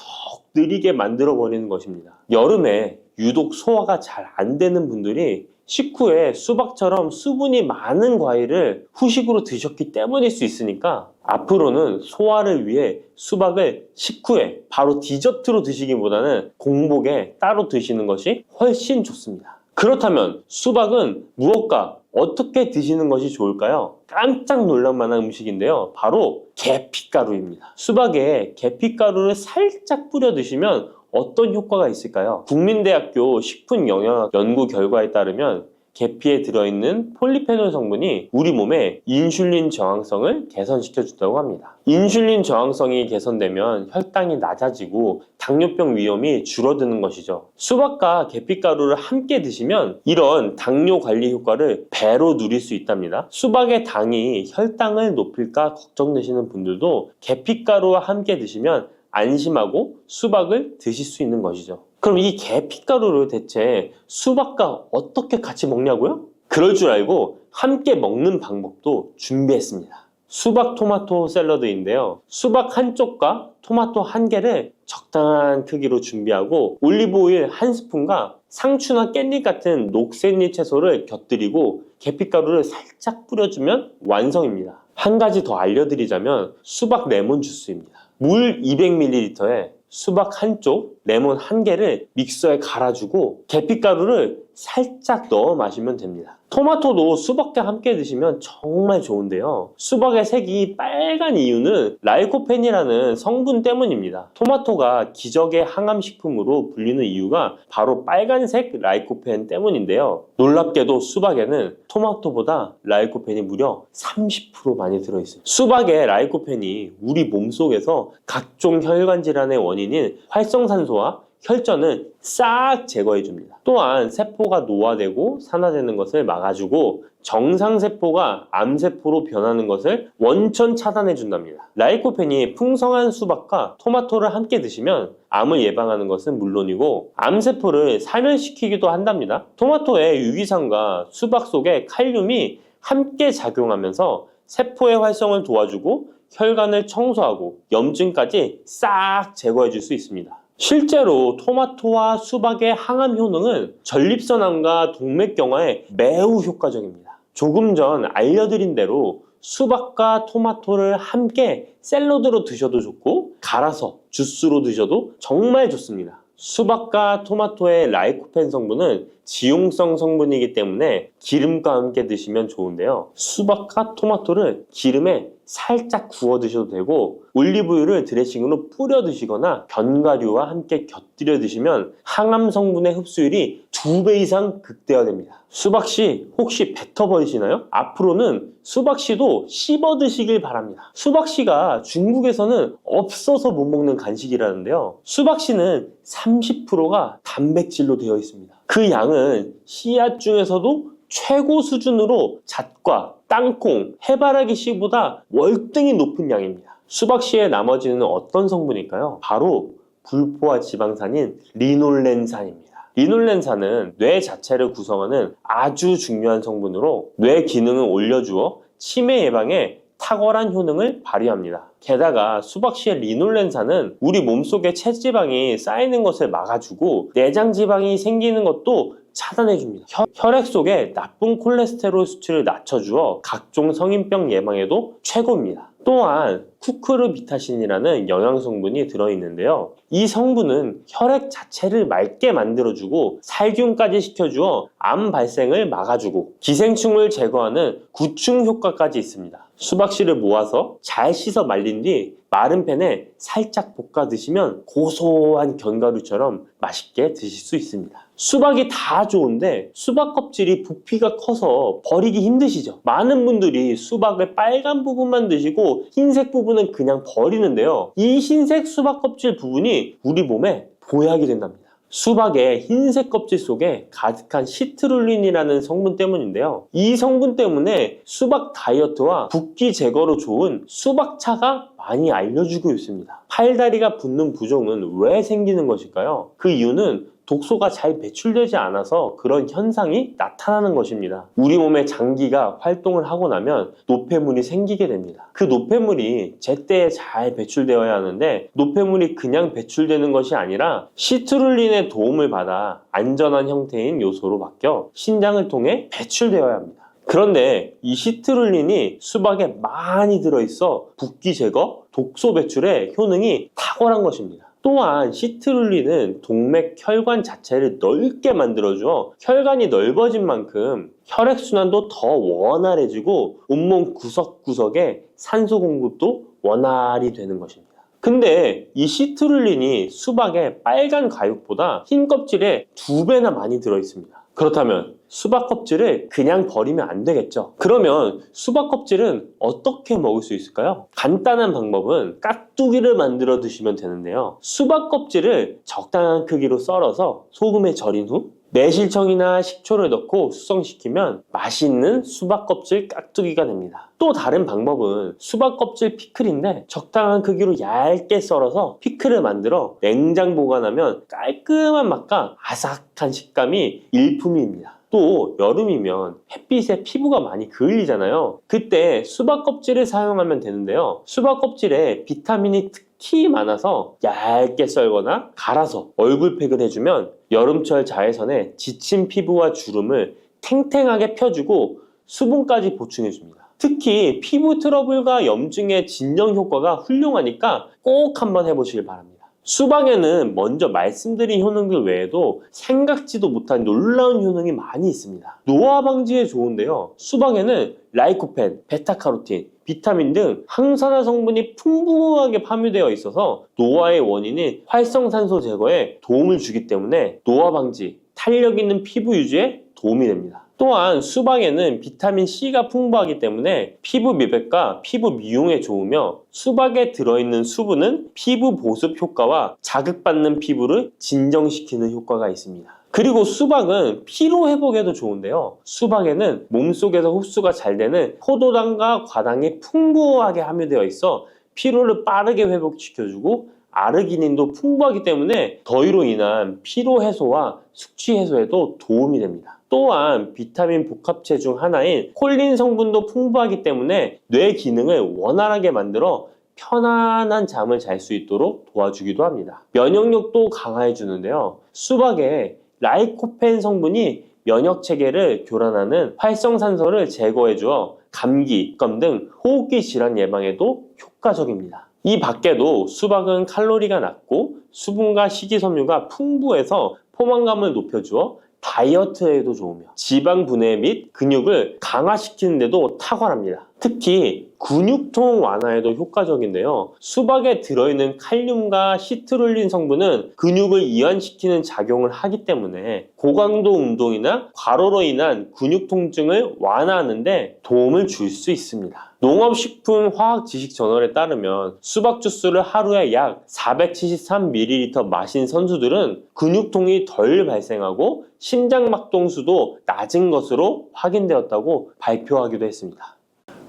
느리게 만들어 버리는 것입니다. 여름에 유독 소화가 잘 안 되는 분들이 식후에 수박처럼 수분이 많은 과일을 후식으로 드셨기 때문일 수 있으니까 앞으로는 소화를 위해 수박을 식후에 바로 디저트로 드시기보다는 공복에 따로 드시는 것이 훨씬 좋습니다. 그렇다면 수박은 무엇과 어떻게 드시는 것이 좋을까요? 깜짝 놀랄 만한 음식인데요. 바로 계피가루입니다. 수박에 계피가루를 살짝 뿌려 드시면 어떤 효과가 있을까요? 국민대학교 식품영양학 연구 결과에 따르면 계피에 들어있는 폴리페놀 성분이 우리 몸의 인슐린 저항성을 개선시켜준다고 합니다. 인슐린 저항성이 개선되면 혈당이 낮아지고 당뇨병 위험이 줄어드는 것이죠. 수박과 계피가루를 함께 드시면 이런 당뇨 관리 효과를 배로 누릴 수 있답니다. 수박의 당이 혈당을 높일까 걱정되시는 분들도 계피가루와 함께 드시면 안심하고 수박을 드실 수 있는 것이죠. 그럼 이 계피가루를 대체 수박과 어떻게 같이 먹냐고요? 그럴 줄 알고 함께 먹는 방법도 준비했습니다. 수박 토마토 샐러드인데요. 수박 한쪽과 토마토 한 개를 적당한 크기로 준비하고 올리브 오일 한 스푼과 상추나 깻잎 같은 녹색잎 채소를 곁들이고 계피가루를 살짝 뿌려주면 완성입니다. 한 가지 더 알려드리자면 수박 레몬 주스입니다. 물 200ml에 수박 한쪽, 레몬 한 개를 믹서에 갈아주고 계피가루를 살짝 넣어 마시면 됩니다. 토마토도 수박과 함께 드시면 정말 좋은데요. 수박의 색이 빨간 이유는 라이코펜이라는 성분 때문입니다. 토마토가 기적의 항암식품으로 불리는 이유가 바로 빨간색 라이코펜 때문인데요. 놀랍게도 수박에는 토마토보다 라이코펜이 무려 30% 많이 들어있어요. 수박의 라이코펜이 우리 몸속에서 각종 혈관 질환의 원인인 활성산소와 혈전을 싹 제거해줍니다. 또한 세포가 노화되고 산화되는 것을 막아주고 정상세포가 암세포로 변하는 것을 원천 차단해준답니다. 라이코펜이 풍성한 수박과 토마토를 함께 드시면 암을 예방하는 것은 물론이고 암세포를 사멸시키기도 한답니다. 토마토의 유기산과 수박 속의 칼륨이 함께 작용하면서 세포의 활성을 도와주고 혈관을 청소하고 염증까지 싹 제거해 줄 수 있습니다. 실제로 토마토와 수박의 항암 효능은 전립선암과 동맥경화에 매우 효과적입니다. 조금 전 알려드린 대로 수박과 토마토를 함께 샐러드로 드셔도 좋고 갈아서 주스로 드셔도 정말 좋습니다. 수박과 토마토의 라이코펜 성분은 지용성 성분이기 때문에 기름과 함께 드시면 좋은데요. 수박과 토마토를 기름에 살짝 구워 드셔도 되고 올리브유를 드레싱으로 뿌려 드시거나 견과류와 함께 곁들여 드시면 항암 성분의 흡수율이 2배 이상 극대화됩니다. 수박씨 혹시 뱉어버리시나요? 앞으로는 수박씨도 씹어 드시길 바랍니다. 수박씨가 중국에서는 없어서 못 먹는 간식이라는데요. 수박씨는 30%가 단백질로 되어 있습니다. 그 양은 씨앗 중에서도 최고 수준으로 잣과 땅콩, 해바라기 씨보다 월등히 높은 양입니다. 수박씨의 나머지는 어떤 성분일까요? 바로 불포화 지방산인 리놀렌산입니다. 리놀렌산은 뇌 자체를 구성하는 아주 중요한 성분으로 뇌 기능을 올려주어 치매 예방에 탁월한 효능을 발휘합니다. 게다가 수박씨의 리놀렌산은 우리 몸속에 체지방이 쌓이는 것을 막아주고 내장 지방이 생기는 것도 차단해줍니다. 혈액 속에 나쁜 콜레스테롤 수치를 낮춰주어 각종 성인병 예방에도 최고입니다. 또한 쿠크르비타신이라는 영양성분이 들어있는데요. 이 성분은 혈액 자체를 맑게 만들어주고 살균까지 시켜주어 암 발생을 막아주고 기생충을 제거하는 구충 효과까지 있습니다. 수박씨를 모아서 잘 씻어 말린 뒤 마른 팬에 살짝 볶아 드시면 고소한 견과류처럼 맛있게 드실 수 있습니다. 수박이 다 좋은데 수박 껍질이 부피가 커서 버리기 힘드시죠? 많은 분들이 수박의 빨간 부분만 드시고 흰색 부분은 그냥 버리는데요. 이 흰색 수박 껍질 부분이 우리 몸에 보약이 된답니다. 수박의 흰색 껍질 속에 가득한 시트룰린이라는 성분 때문인데요. 이 성분 때문에 수박 다이어트와 붓기 제거로 좋은 수박차가 많이 알려지고 있습니다. 팔다리가 붓는 부종은 왜 생기는 것일까요? 그 이유는 독소가 잘 배출되지 않아서 그런 현상이 나타나는 것입니다. 우리 몸의 장기가 활동을 하고 나면 노폐물이 생기게 됩니다. 그 노폐물이 제때에 잘 배출되어야 하는데 노폐물이 그냥 배출되는 것이 아니라 시트룰린의 도움을 받아 안전한 형태인 요소로 바뀌어 신장을 통해 배출되어야 합니다. 그런데 이 시트룰린이 수박에 많이 들어있어 붓기 제거, 독소 배출의 효능이 탁월한 것입니다. 또한 시트룰린은 동맥 혈관 자체를 넓게 만들어주어 혈관이 넓어진 만큼 혈액순환도 더 원활해지고 온몸 구석구석에 산소 공급도 원활히 되는 것입니다. 근데 이 시트룰린이 수박의 빨간 과육보다 흰 껍질에 2배나 많이 들어있습니다. 그렇다면 수박 껍질을 그냥 버리면 안 되겠죠? 그러면 수박 껍질은 어떻게 먹을 수 있을까요? 간단한 방법은 깍두기를 만들어 드시면 되는데요. 수박 껍질을 적당한 크기로 썰어서 소금에 절인 후 매실청이나 식초를 넣고 숙성시키면 맛있는 수박 껍질 깍두기가 됩니다. 또 다른 방법은 수박 껍질 피클인데 적당한 크기로 얇게 썰어서 피클을 만들어 냉장 보관하면 깔끔한 맛과 아삭한 식감이 일품입니다. 또 여름이면 햇빛에 피부가 많이 그을리잖아요. 그때 수박 껍질을 사용하면 되는데요. 수박 껍질에 비타민이 특히 많아서 얇게 썰거나 갈아서 얼굴팩을 해주면 여름철 자외선에 지친 피부와 주름을 탱탱하게 펴주고 수분까지 보충해줍니다. 특히 피부 트러블과 염증의 진정 효과가 훌륭하니까 꼭 한번 해보시길 바랍니다. 수박에는 먼저 말씀드린 효능들 외에도 생각지도 못한 놀라운 효능이 많이 있습니다. 노화 방지에 좋은데요. 수박에는 라이코펜, 베타카로틴, 비타민 등 항산화 성분이 풍부하게 함유되어 있어서 노화의 원인인 활성산소 제거에 도움을 주기 때문에 노화 방지, 탄력 있는 피부 유지에 도움이 됩니다. 또한 수박에는 비타민 C가 풍부하기 때문에 피부 미백과 피부 미용에 좋으며 수박에 들어있는 수분은 피부 보습 효과와 자극받는 피부를 진정시키는 효과가 있습니다. 그리고 수박은 피로 회복에도 좋은데요. 수박에는 몸속에서 흡수가 잘 되는 포도당과 과당이 풍부하게 함유되어 있어 피로를 빠르게 회복시켜주고 아르기닌도 풍부하기 때문에 더위로 인한 피로 해소와 숙취 해소에도 도움이 됩니다. 또한 비타민 복합체 중 하나인 콜린 성분도 풍부하기 때문에 뇌 기능을 원활하게 만들어 편안한 잠을 잘 수 있도록 도와주기도 합니다. 면역력도 강화해 주는데요. 수박에 라이코펜 성분이 면역 체계를 교란하는 활성산소를 제거해 주어 감기, 껌 등 호흡기 질환 예방에도 효과적입니다. 이 밖에도 수박은 칼로리가 낮고 수분과 식이섬유가 풍부해서 포만감을 높여주어 다이어트에도 좋으며 지방 분해 및 근육을 강화시키는 데도 탁월합니다. 특히 근육통 완화에도 효과적인데요. 수박에 들어있는 칼륨과 시트룰린 성분은 근육을 이완시키는 작용을 하기 때문에 고강도 운동이나 과로로 인한 근육 통증을 완화하는 데 도움을 줄 수 있습니다. 농업식품화학지식저널에 따르면 수박 주스를 하루에 약 473ml 마신 선수들은 근육통이 덜 발생하고 심장박동수도 낮은 것으로 확인되었다고 발표하기도 했습니다.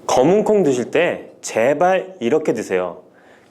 검은콩 드실 때 제발 이렇게 드세요.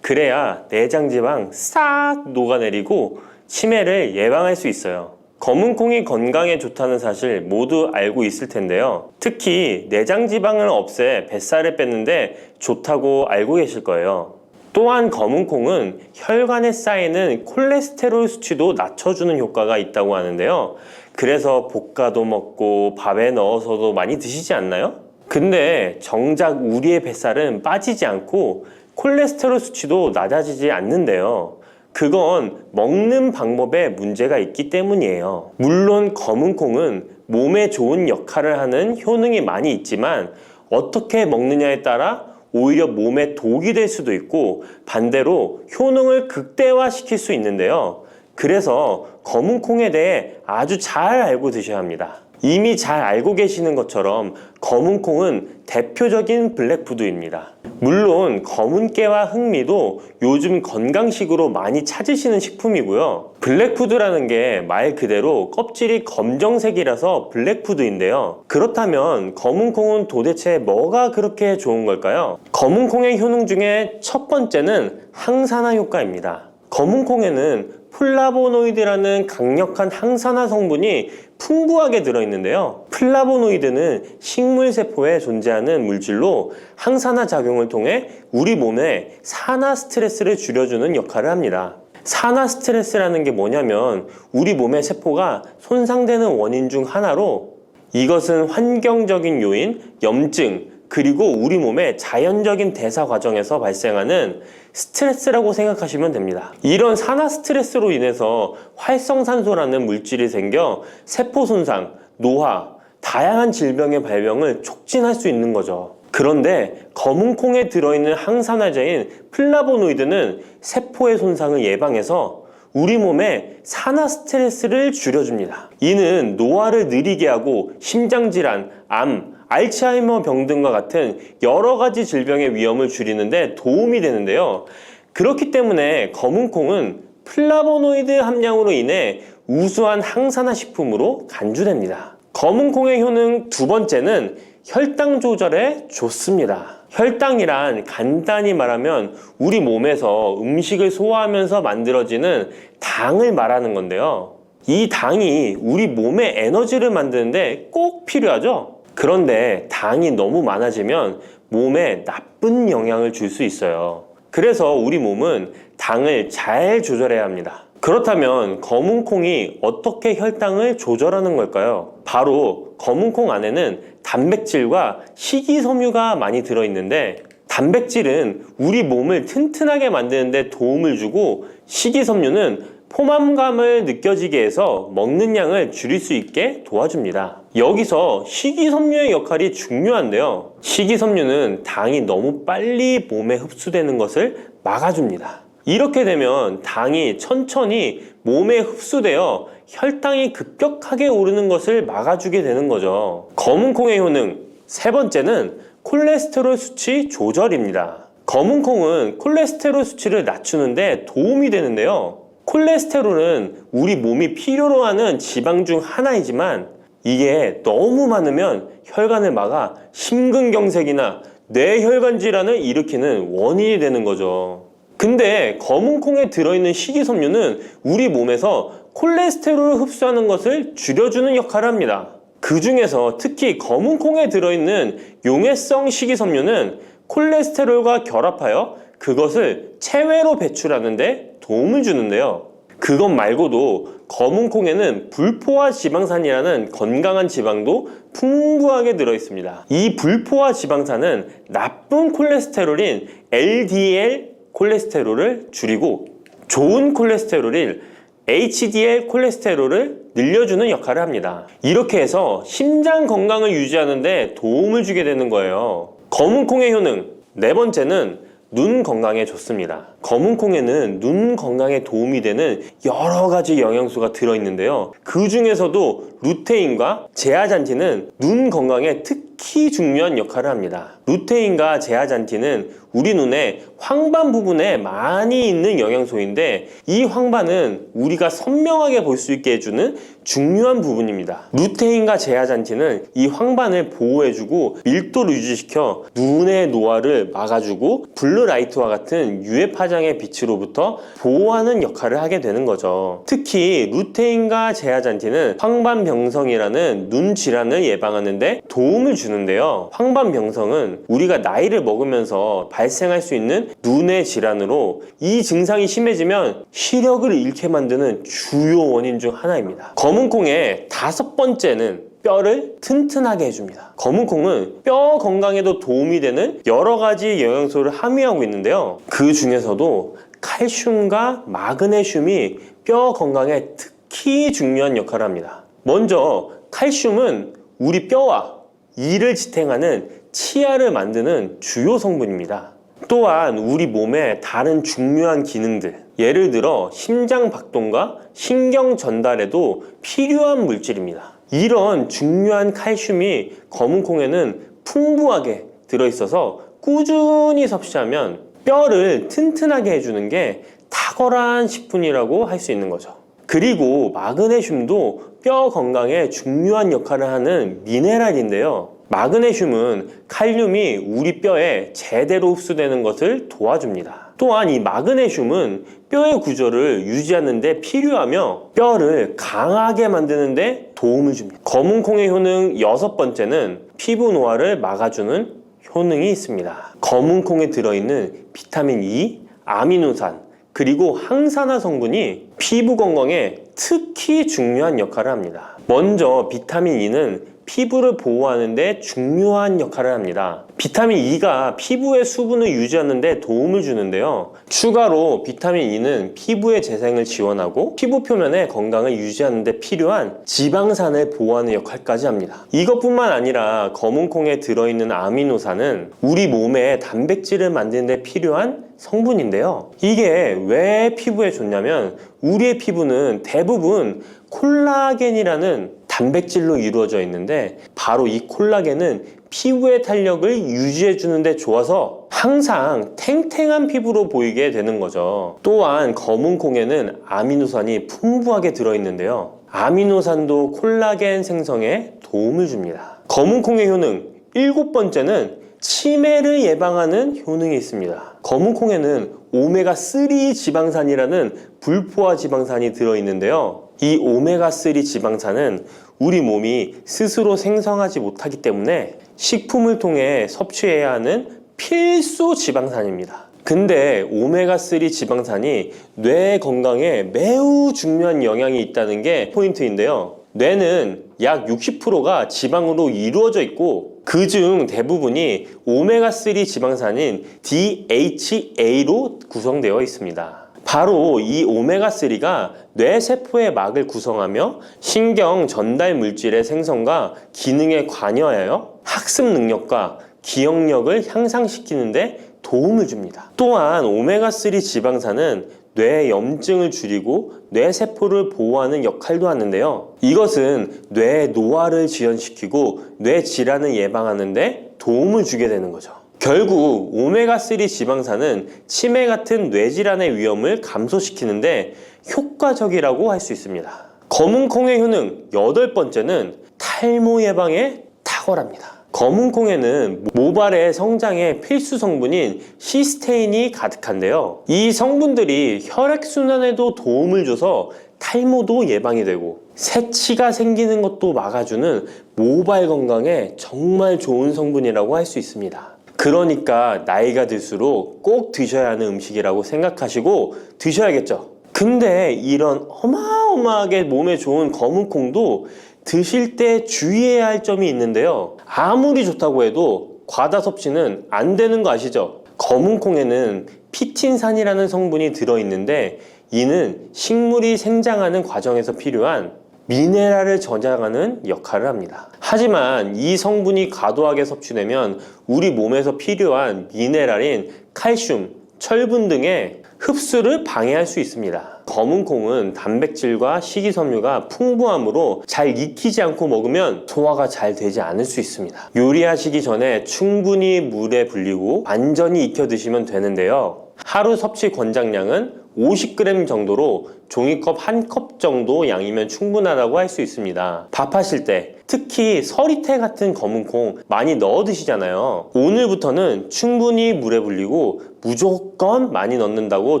그래야 내장지방 싹 녹아내리고 치매를 예방할 수 있어요. 검은콩이 건강에 좋다는 사실 모두 알고 있을 텐데요. 특히 내장지방을 없애 뱃살을 뺐는데 좋다고 알고 계실 거예요. 또한 검은콩은 혈관에 쌓이는 콜레스테롤 수치도 낮춰주는 효과가 있다고 하는데요. 그래서 볶아도 먹고 밥에 넣어서도 많이 드시지 않나요? 근데 정작 우리의 뱃살은 빠지지 않고 콜레스테롤 수치도 낮아지지 않는데요. 그건 먹는 방법에 문제가 있기 때문이에요. 물론 검은콩은 몸에 좋은 역할을 하는 효능이 많이 있지만 어떻게 먹느냐에 따라 오히려 몸에 독이 될 수도 있고 반대로 효능을 극대화시킬 수 있는데요. 그래서 검은콩에 대해 아주 잘 알고 드셔야 합니다. 이미 잘 알고 계시는 것처럼 검은콩은 대표적인 블랙푸드입니다. 물론 검은깨와 흑미도 요즘 건강식으로 많이 찾으시는 식품이고요. 블랙푸드라는 게 말 그대로 껍질이 검정색이라서 블랙푸드인데요. 그렇다면 검은콩은 도대체 뭐가 그렇게 좋은 걸까요? 검은콩의 효능 중에 첫 번째는 항산화 효과입니다. 검은콩에는 플라보노이드라는 강력한 항산화 성분이 풍부하게 들어있는데요. 플라보노이드는 식물세포에 존재하는 물질로 항산화 작용을 통해 우리 몸에 산화 스트레스를 줄여주는 역할을 합니다. 산화 스트레스라는 게 뭐냐면 우리 몸의 세포가 손상되는 원인 중 하나로, 이것은 환경적인 요인, 염증, 그리고 우리 몸의 자연적인 대사 과정에서 발생하는 스트레스라고 생각하시면 됩니다. 이런 산화 스트레스로 인해서 활성산소라는 물질이 생겨 세포 손상, 노화, 다양한 질병의 발병을 촉진할 수 있는 거죠. 그런데 검은콩에 들어있는 항산화제인 플라보노이드는 세포의 손상을 예방해서 우리 몸에 산화 스트레스를 줄여줍니다. 이는 노화를 느리게 하고 심장질환, 암, 알츠하이머 병 등과 같은 여러 가지 질병의 위험을 줄이는데 도움이 되는데요. 그렇기 때문에 검은콩은 플라보노이드 함량으로 인해 우수한 항산화 식품으로 간주됩니다. 검은콩의 효능 두 번째는 혈당 조절에 좋습니다. 혈당이란 간단히 말하면 우리 몸에서 음식을 소화하면서 만들어지는 당을 말하는 건데요. 이 당이 우리 몸의 에너지를 만드는데 꼭 필요하죠. 그런데 당이 너무 많아지면 몸에 나쁜 영향을 줄 수 있어요. 그래서 우리 몸은 당을 잘 조절해야 합니다. 그렇다면 검은콩이 어떻게 혈당을 조절하는 걸까요? 바로 검은콩 안에는 단백질과 식이섬유가 많이 들어있는데, 단백질은 우리 몸을 튼튼하게 만드는 데 도움을 주고 식이섬유는 포만감을 느껴지게 해서 먹는 양을 줄일 수 있게 도와줍니다. 여기서 식이섬유의 역할이 중요한데요. 식이섬유는 당이 너무 빨리 몸에 흡수되는 것을 막아줍니다. 이렇게 되면 당이 천천히 몸에 흡수되어 혈당이 급격하게 오르는 것을 막아주게 되는 거죠. 검은콩의 효능 세 번째는 콜레스테롤 수치 조절입니다. 검은콩은 콜레스테롤 수치를 낮추는데 도움이 되는데요. 콜레스테롤은 우리 몸이 필요로 하는 지방 중 하나이지만 이게 너무 많으면 혈관을 막아 심근경색이나 뇌혈관 질환을 일으키는 원인이 되는 거죠. 근데 검은콩에 들어있는 식이섬유는 우리 몸에서 콜레스테롤을 흡수하는 것을 줄여주는 역할을 합니다. 그 중에서 특히 검은콩에 들어있는 용해성 식이섬유는 콜레스테롤과 결합하여 그것을 체외로 배출하는데 도움을 주는데요. 그것 말고도 검은콩에는 불포화 지방산이라는 건강한 지방도 풍부하게 들어있습니다. 이 불포화 지방산은 나쁜 콜레스테롤인 LDL 콜레스테롤을 줄이고 좋은 콜레스테롤인 HDL 콜레스테롤을 늘려주는 역할을 합니다. 이렇게 해서 심장 건강을 유지하는 데 도움을 주게 되는 거예요. 검은콩의 효능 네 번째는 눈 건강에 좋습니다. 검은콩에는 눈 건강에 도움이 되는 여러 가지 영양소가 들어있는데요. 그 중에서도 루테인과 제아잔틴은 눈 건강에 특히 중요한 역할을 합니다. 루테인과 제아잔틴은 우리 눈의 황반 부분에 많이 있는 영양소인데 이 황반은 우리가 선명하게 볼 수 있게 해주는 중요한 부분입니다. 루테인과 제아잔틴은 이 황반을 보호해주고 밀도를 유지시켜 눈의 노화를 막아주고 블루라이트와 같은 UV 파장의 빛으로부터 보호하는 역할을 하게 되는 거죠. 특히 루테인과 제아잔틴은 황반병성이라는 눈 질환을 예방하는 데 도움을 주는데요. 황반병성은 우리가 나이를 먹으면서 발생할 수 있는 눈의 질환으로 이 증상이 심해지면 시력을 잃게 만드는 주요 원인 중 하나입니다. 검은콩의 다섯 번째는 뼈를 튼튼하게 해줍니다. 검은콩은 뼈 건강에도 도움이 되는 여러 가지 영양소를 함유하고 있는데요. 그 중에서도 칼슘과 마그네슘이 뼈 건강에 특히 중요한 역할을 합니다. 먼저 칼슘은 우리 뼈와 이를 지탱하는 치아를 만드는 주요 성분입니다. 또한 우리 몸의 다른 중요한 기능들, 예를 들어 심장 박동과 신경 전달에도 필요한 물질입니다. 이런 중요한 칼슘이 검은콩에는 풍부하게 들어있어서 꾸준히 섭취하면 뼈를 튼튼하게 해주는 게 탁월한 식품이라고 할 수 있는 거죠. 그리고 마그네슘도 뼈 건강에 중요한 역할을 하는 미네랄인데요. 마그네슘은 칼륨이 우리 뼈에 제대로 흡수되는 것을 도와줍니다. 또한 이 마그네슘은 뼈의 구조를 유지하는 데 필요하며 뼈를 강하게 만드는 데 도움을 줍니다. 검은콩의 효능 6번째는 피부 노화를 막아주는 효능이 있습니다. 검은콩에 들어있는 비타민 E, 아미노산, 그리고 항산화 성분이 피부 건강에 특히 중요한 역할을 합니다. 먼저 비타민 E는 피부를 보호하는 데 중요한 역할을 합니다. 비타민 E가 피부의 수분을 유지하는 데 도움을 주는데요. 추가로 비타민 E는 피부의 재생을 지원하고 피부 표면의 건강을 유지하는 데 필요한 지방산을 보호하는 역할까지 합니다. 이것뿐만 아니라 검은콩에 들어있는 아미노산은 우리 몸에 단백질을 만드는 데 필요한 성분인데요. 이게 왜 피부에 좋냐면 우리의 피부는 대부분 콜라겐이라는 단백질로 이루어져 있는데 바로 이 콜라겐은 피부의 탄력을 유지해 주는데 좋아서 항상 탱탱한 피부로 보이게 되는 거죠. 또한 검은콩에는 아미노산이 풍부하게 들어있는데요. 아미노산도 콜라겐 생성에 도움을 줍니다. 검은콩의 효능 7번째는 치매를 예방하는 효능이 있습니다. 검은콩에는 오메가3 지방산이라는 불포화 지방산이 들어있는데요. 이 오메가3 지방산은 우리 몸이 스스로 생성하지 못하기 때문에 식품을 통해 섭취해야 하는 필수 지방산입니다. 근데 오메가3 지방산이 뇌 건강에 매우 중요한 영향이 있다는 게 포인트인데요. 뇌는 약 60%가 지방으로 이루어져 있고 그중 대부분이 오메가3 지방산인 DHA로 구성되어 있습니다. 바로 이 오메가3가 뇌세포의 막을 구성하며 신경 전달 물질의 생성과 기능에 관여하여 학습 능력과 기억력을 향상시키는데 도움을 줍니다. 또한 오메가3 지방산은 뇌 염증을 줄이고 뇌세포를 보호하는 역할도 하는데요. 이것은 뇌 노화를 지연시키고 뇌 질환을 예방하는 데 도움을 주게 되는 거죠. 결국 오메가3 지방산은 치매 같은 뇌질환의 위험을 감소시키는데 효과적이라고 할 수 있습니다. 검은콩의 효능 8번째는 탈모 예방에 탁월합니다. 검은콩에는 모발의 성장에 필수 성분인 시스테인이 가득한데요. 이 성분들이 혈액순환에도 도움을 줘서 탈모도 예방이 되고 새치가 생기는 것도 막아주는 모발 건강에 정말 좋은 성분이라고 할 수 있습니다. 그러니까 나이가 들수록 꼭 드셔야 하는 음식이라고 생각하시고 드셔야겠죠. 근데 이런 어마어마하게 몸에 좋은 검은콩도 드실 때 주의해야 할 점이 있는데요. 아무리 좋다고 해도 과다 섭취는 안 되는 거 아시죠? 검은콩에는 피틴산이라는 성분이 들어있는데 이는 식물이 생장하는 과정에서 필요한 미네랄을 저장하는 역할을 합니다. 하지만 이 성분이 과도하게 섭취되면 우리 몸에서 필요한 미네랄인 칼슘, 철분 등의 흡수를 방해할 수 있습니다. 검은콩은 단백질과 식이섬유가 풍부하므로 잘 익히지 않고 먹으면 소화가 잘 되지 않을 수 있습니다. 요리하시기 전에 충분히 물에 불리고 완전히 익혀 드시면 되는데요. 하루 섭취 권장량은 50g 정도로 종이컵 1컵 정도 양이면 충분하다고 할 수 있습니다. 밥하실 때 특히 서리태 같은 검은콩 많이 넣어 드시잖아요. 오늘부터는 충분히 물에 불리고 무조건 많이 넣는다고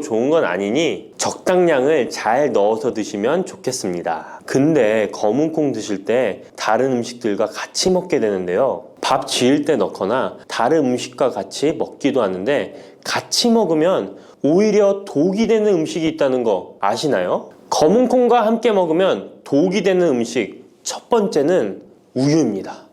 좋은 건 아니니 적당량을 잘 넣어서 드시면 좋겠습니다. 근데 검은콩 드실 때 다른 음식들과 같이 먹게 되는데요. 밥 지을 때 넣거나 다른 음식과 같이 먹기도 하는데 같이 먹으면 오히려 독이 되는 음식이 있다는 거 아시나요? 검은콩과 함께 먹으면 독이 되는 음식 첫 번째는 우유입니다.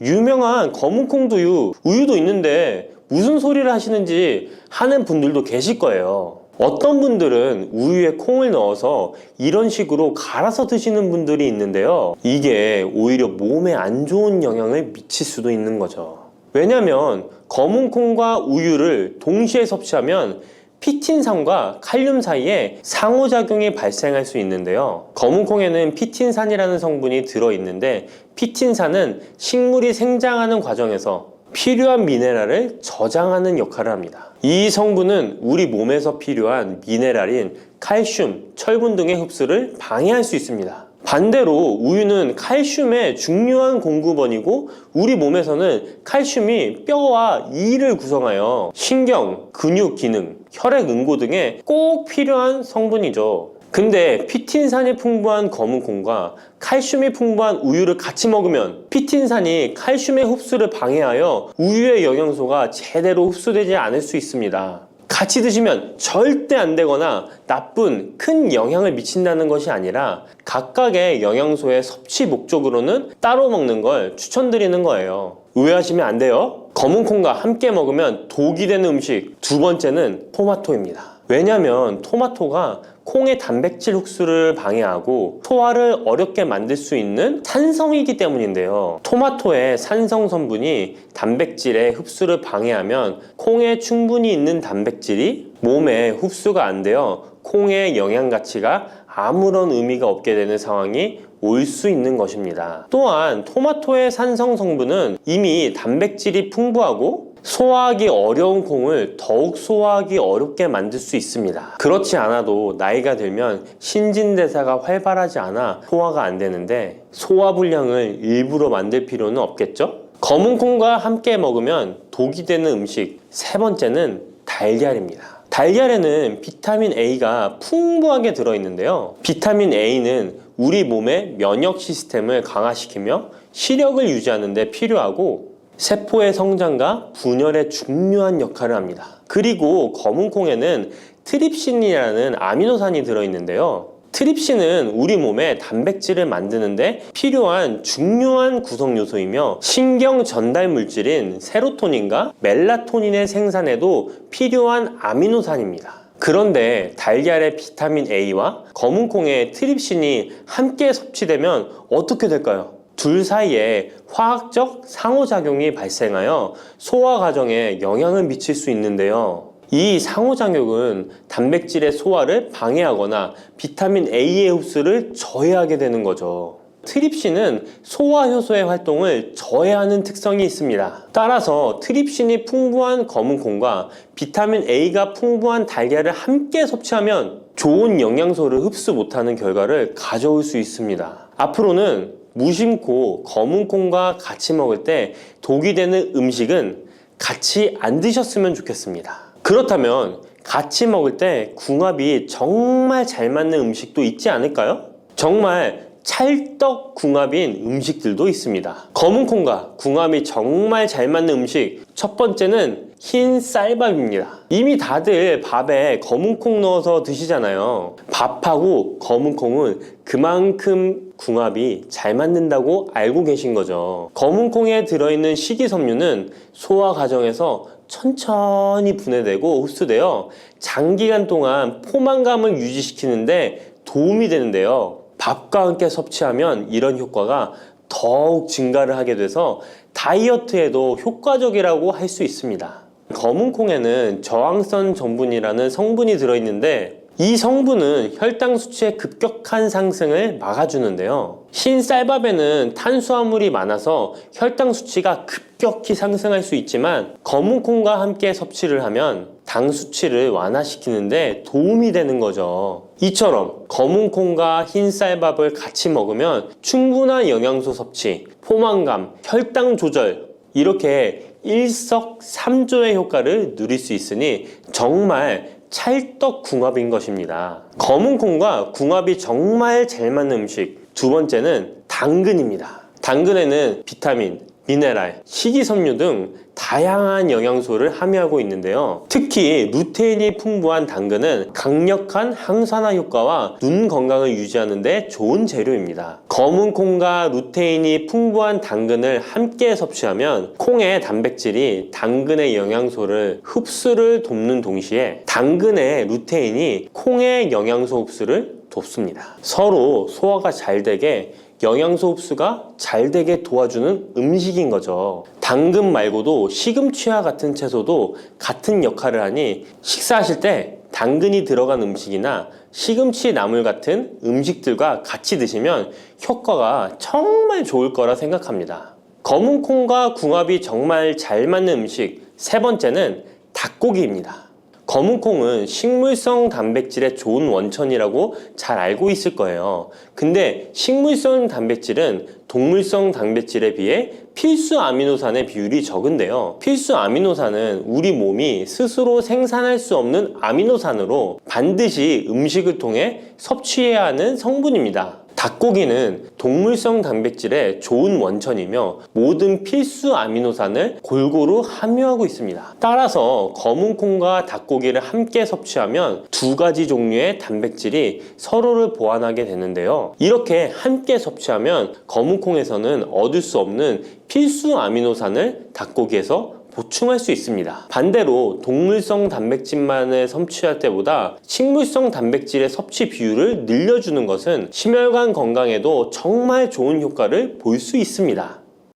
유명한 검은콩두유, 우유도 있는데 무슨 소리를 하시는지 하는 분들도 계실 거예요. 어떤 분들은 우유에 콩을 넣어서 이런 식으로 갈아서 드시는 분들이 있는데요. 이게 오히려 몸에 안 좋은 영향을 미칠 수도 있는 거죠. 왜냐면 검은 콩과 우유를 동시에 섭취하면 피틴산과 칼륨 사이에 상호작용이 발생할 수 있는데요. 검은 콩에는 피틴산이라는 성분이 들어있는데, 피틴산은 식물이 생장하는 과정에서 필요한 미네랄을 저장하는 역할을 합니다. 이 성분은 우리 몸에서 필요한 미네랄인 칼슘, 철분 등의 흡수를 방해할 수 있습니다. 반대로 우유는 칼슘의 중요한 공급원이고, 우리 몸에서는 칼슘이 뼈와 이를 구성하여 신경, 근육 기능, 혈액 응고 등에 꼭 필요한 성분이죠. 근데 피틴산이 풍부한 검은 콩과 칼슘이 풍부한 우유를 같이 먹으면 피틴산이 칼슘의 흡수를 방해하여 우유의 영양소가 제대로 흡수되지 않을 수 있습니다. 같이 드시면 절대 안 되거나 나쁜 큰 영향을 미친다는 것이 아니라 각각의 영양소의 섭취 목적으로는 따로 먹는 걸 추천드리는 거예요. 오해하시면 안 돼요. 검은 콩과 함께 먹으면 독이 되는 음식 두 번째는 토마토입니다. 왜냐면 토마토가 콩의 단백질 흡수를 방해하고 소화를 어렵게 만들 수 있는 산성이기 때문인데요. 토마토의 산성 성분이 단백질의 흡수를 방해하면 콩에 충분히 있는 단백질이 몸에 흡수가 안 되어 콩의 영양 가치가 아무런 의미가 없게 되는 상황이 올 수 있는 것입니다. 또한 토마토의 산성 성분은 이미 단백질이 풍부하고 소화하기 어려운 콩을 더욱 소화하기 어렵게 만들 수 있습니다. 그렇지 않아도 나이가 들면 신진대사가 활발하지 않아 소화가 안 되는데 소화불량을 일부러 만들 필요는 없겠죠? 검은 콩과 함께 먹으면 독이 되는 음식 세 번째는 달걀입니다. 달걀에는 비타민 A가 풍부하게 들어있는데요. 비타민 A는 우리 몸의 면역 시스템을 강화시키며 시력을 유지하는 데 필요하고 세포의 성장과 분열에 중요한 역할을 합니다. 그리고 검은 콩에는 트립신이라는 아미노산이 들어있는데요. 트립신은 우리 몸에 단백질을 만드는데 필요한 중요한 구성 요소이며 신경 전달 물질인 세로토닌과 멜라토닌의 생산에도 필요한 아미노산입니다. 그런데 달걀의 비타민 A와 검은 콩의 트립신이 함께 섭취되면 어떻게 될까요? 둘 사이에 화학적 상호작용이 발생하여 소화 과정에 영향을 미칠 수 있는데요. 이 상호작용은 단백질의 소화를 방해하거나 비타민 A의 흡수를 저해하게 되는 거죠. 트립신은 소화효소의 활동을 저해하는 특성이 있습니다. 따라서 트립신이 풍부한 검은 콩과 비타민 A가 풍부한 달걀을 함께 섭취하면 좋은 영양소를 흡수 못하는 결과를 가져올 수 있습니다. 앞으로는 무심코 검은 콩과 같이 먹을 때 독이 되는 음식은 같이 안 드셨으면 좋겠습니다. 그렇다면 같이 먹을 때 궁합이 정말 잘 맞는 음식도 있지 않을까요? 정말 찰떡궁합인 음식들도 있습니다. 검은 콩과 궁합이 정말 잘 맞는 음식 첫 번째는 흰 쌀밥입니다. 이미 다들 밥에 검은 콩 넣어서 드시잖아요. 밥하고 검은 콩은 그만큼 궁합이 잘 맞는다고 알고 계신 거죠. 검은 콩에 들어있는 식이섬유는 소화 과정에서 천천히 분해되고 흡수되어 장기간 동안 포만감을 유지시키는데 도움이 되는데요. 밥과 함께 섭취하면 이런 효과가 더욱 증가를 하게 돼서 다이어트에도 효과적이라고 할 수 있습니다. 검은 콩에는 저항성 전분이라는 성분이 들어있는데 이 성분은 혈당 수치의 급격한 상승을 막아주는데요. 흰 쌀밥에는 탄수화물이 많아서 혈당 수치가 급격히 상승할 수 있지만 검은 콩과 함께 섭취를 하면 당 수치를 완화시키는데 도움이 되는 거죠. 이처럼 검은 콩과 흰 쌀밥을 같이 먹으면 충분한 영양소 섭취, 포만감, 혈당 조절 이렇게 일석삼조의 효과를 누릴 수 있으니 정말 찰떡궁합인 것입니다. 검은 콩과 궁합이 정말 잘 맞는 음식 두 번째는 당근입니다. 당근에는 비타민, 미네랄, 식이섬유 등 다양한 영양소를 함유하고 있는데요. 특히 루테인이 풍부한 당근은 강력한 항산화 효과와 눈 건강을 유지하는 데 좋은 재료입니다. 검은 콩과 루테인이 풍부한 당근을 함께 섭취하면 콩의 단백질이 당근의 영양소를 흡수를 돕는 동시에 당근의 루테인이 콩의 영양소 흡수를 돕습니다. 서로 소화가 잘 되게 영양소 흡수가 잘 되게 도와주는 음식인 거죠. 당근 말고도 시금치와 같은 채소도 같은 역할을 하니 식사하실 때 당근이 들어간 음식이나 시금치 나물 같은 음식들과 같이 드시면 효과가 정말 좋을 거라 생각합니다. 검은콩과 궁합이 정말 잘 맞는 음식 세 번째는 닭고기입니다. 검은콩은 식물성 단백질의 좋은 원천이라고 잘 알고 있을 거예요. 근데 식물성 단백질은 동물성 단백질에 비해 필수 아미노산의 비율이 적은데요. 필수 아미노산은 우리 몸이 스스로 생산할 수 없는 아미노산으로 반드시 음식을 통해 섭취해야 하는 성분입니다. 닭고기는 동물성 단백질의 좋은 원천이며 모든 필수 아미노산을 골고루 함유하고 있습니다. 따라서 검은콩과 닭고기를 함께 섭취하면 두 가지 종류의 단백질이 서로를 보완하게 되는데요. 이렇게 함께 섭취하면 검은콩에서는 얻을 수 없는 필수 아미노산을 닭고기에서 보충할 수 있습니다. 반대로 동물성 단백질만을 섭취할 때보다 식물성 단백질의 섭취 비율을 늘려주는 것은 심혈관 건강에도 정말 좋은 효과를 볼 수 있습니다.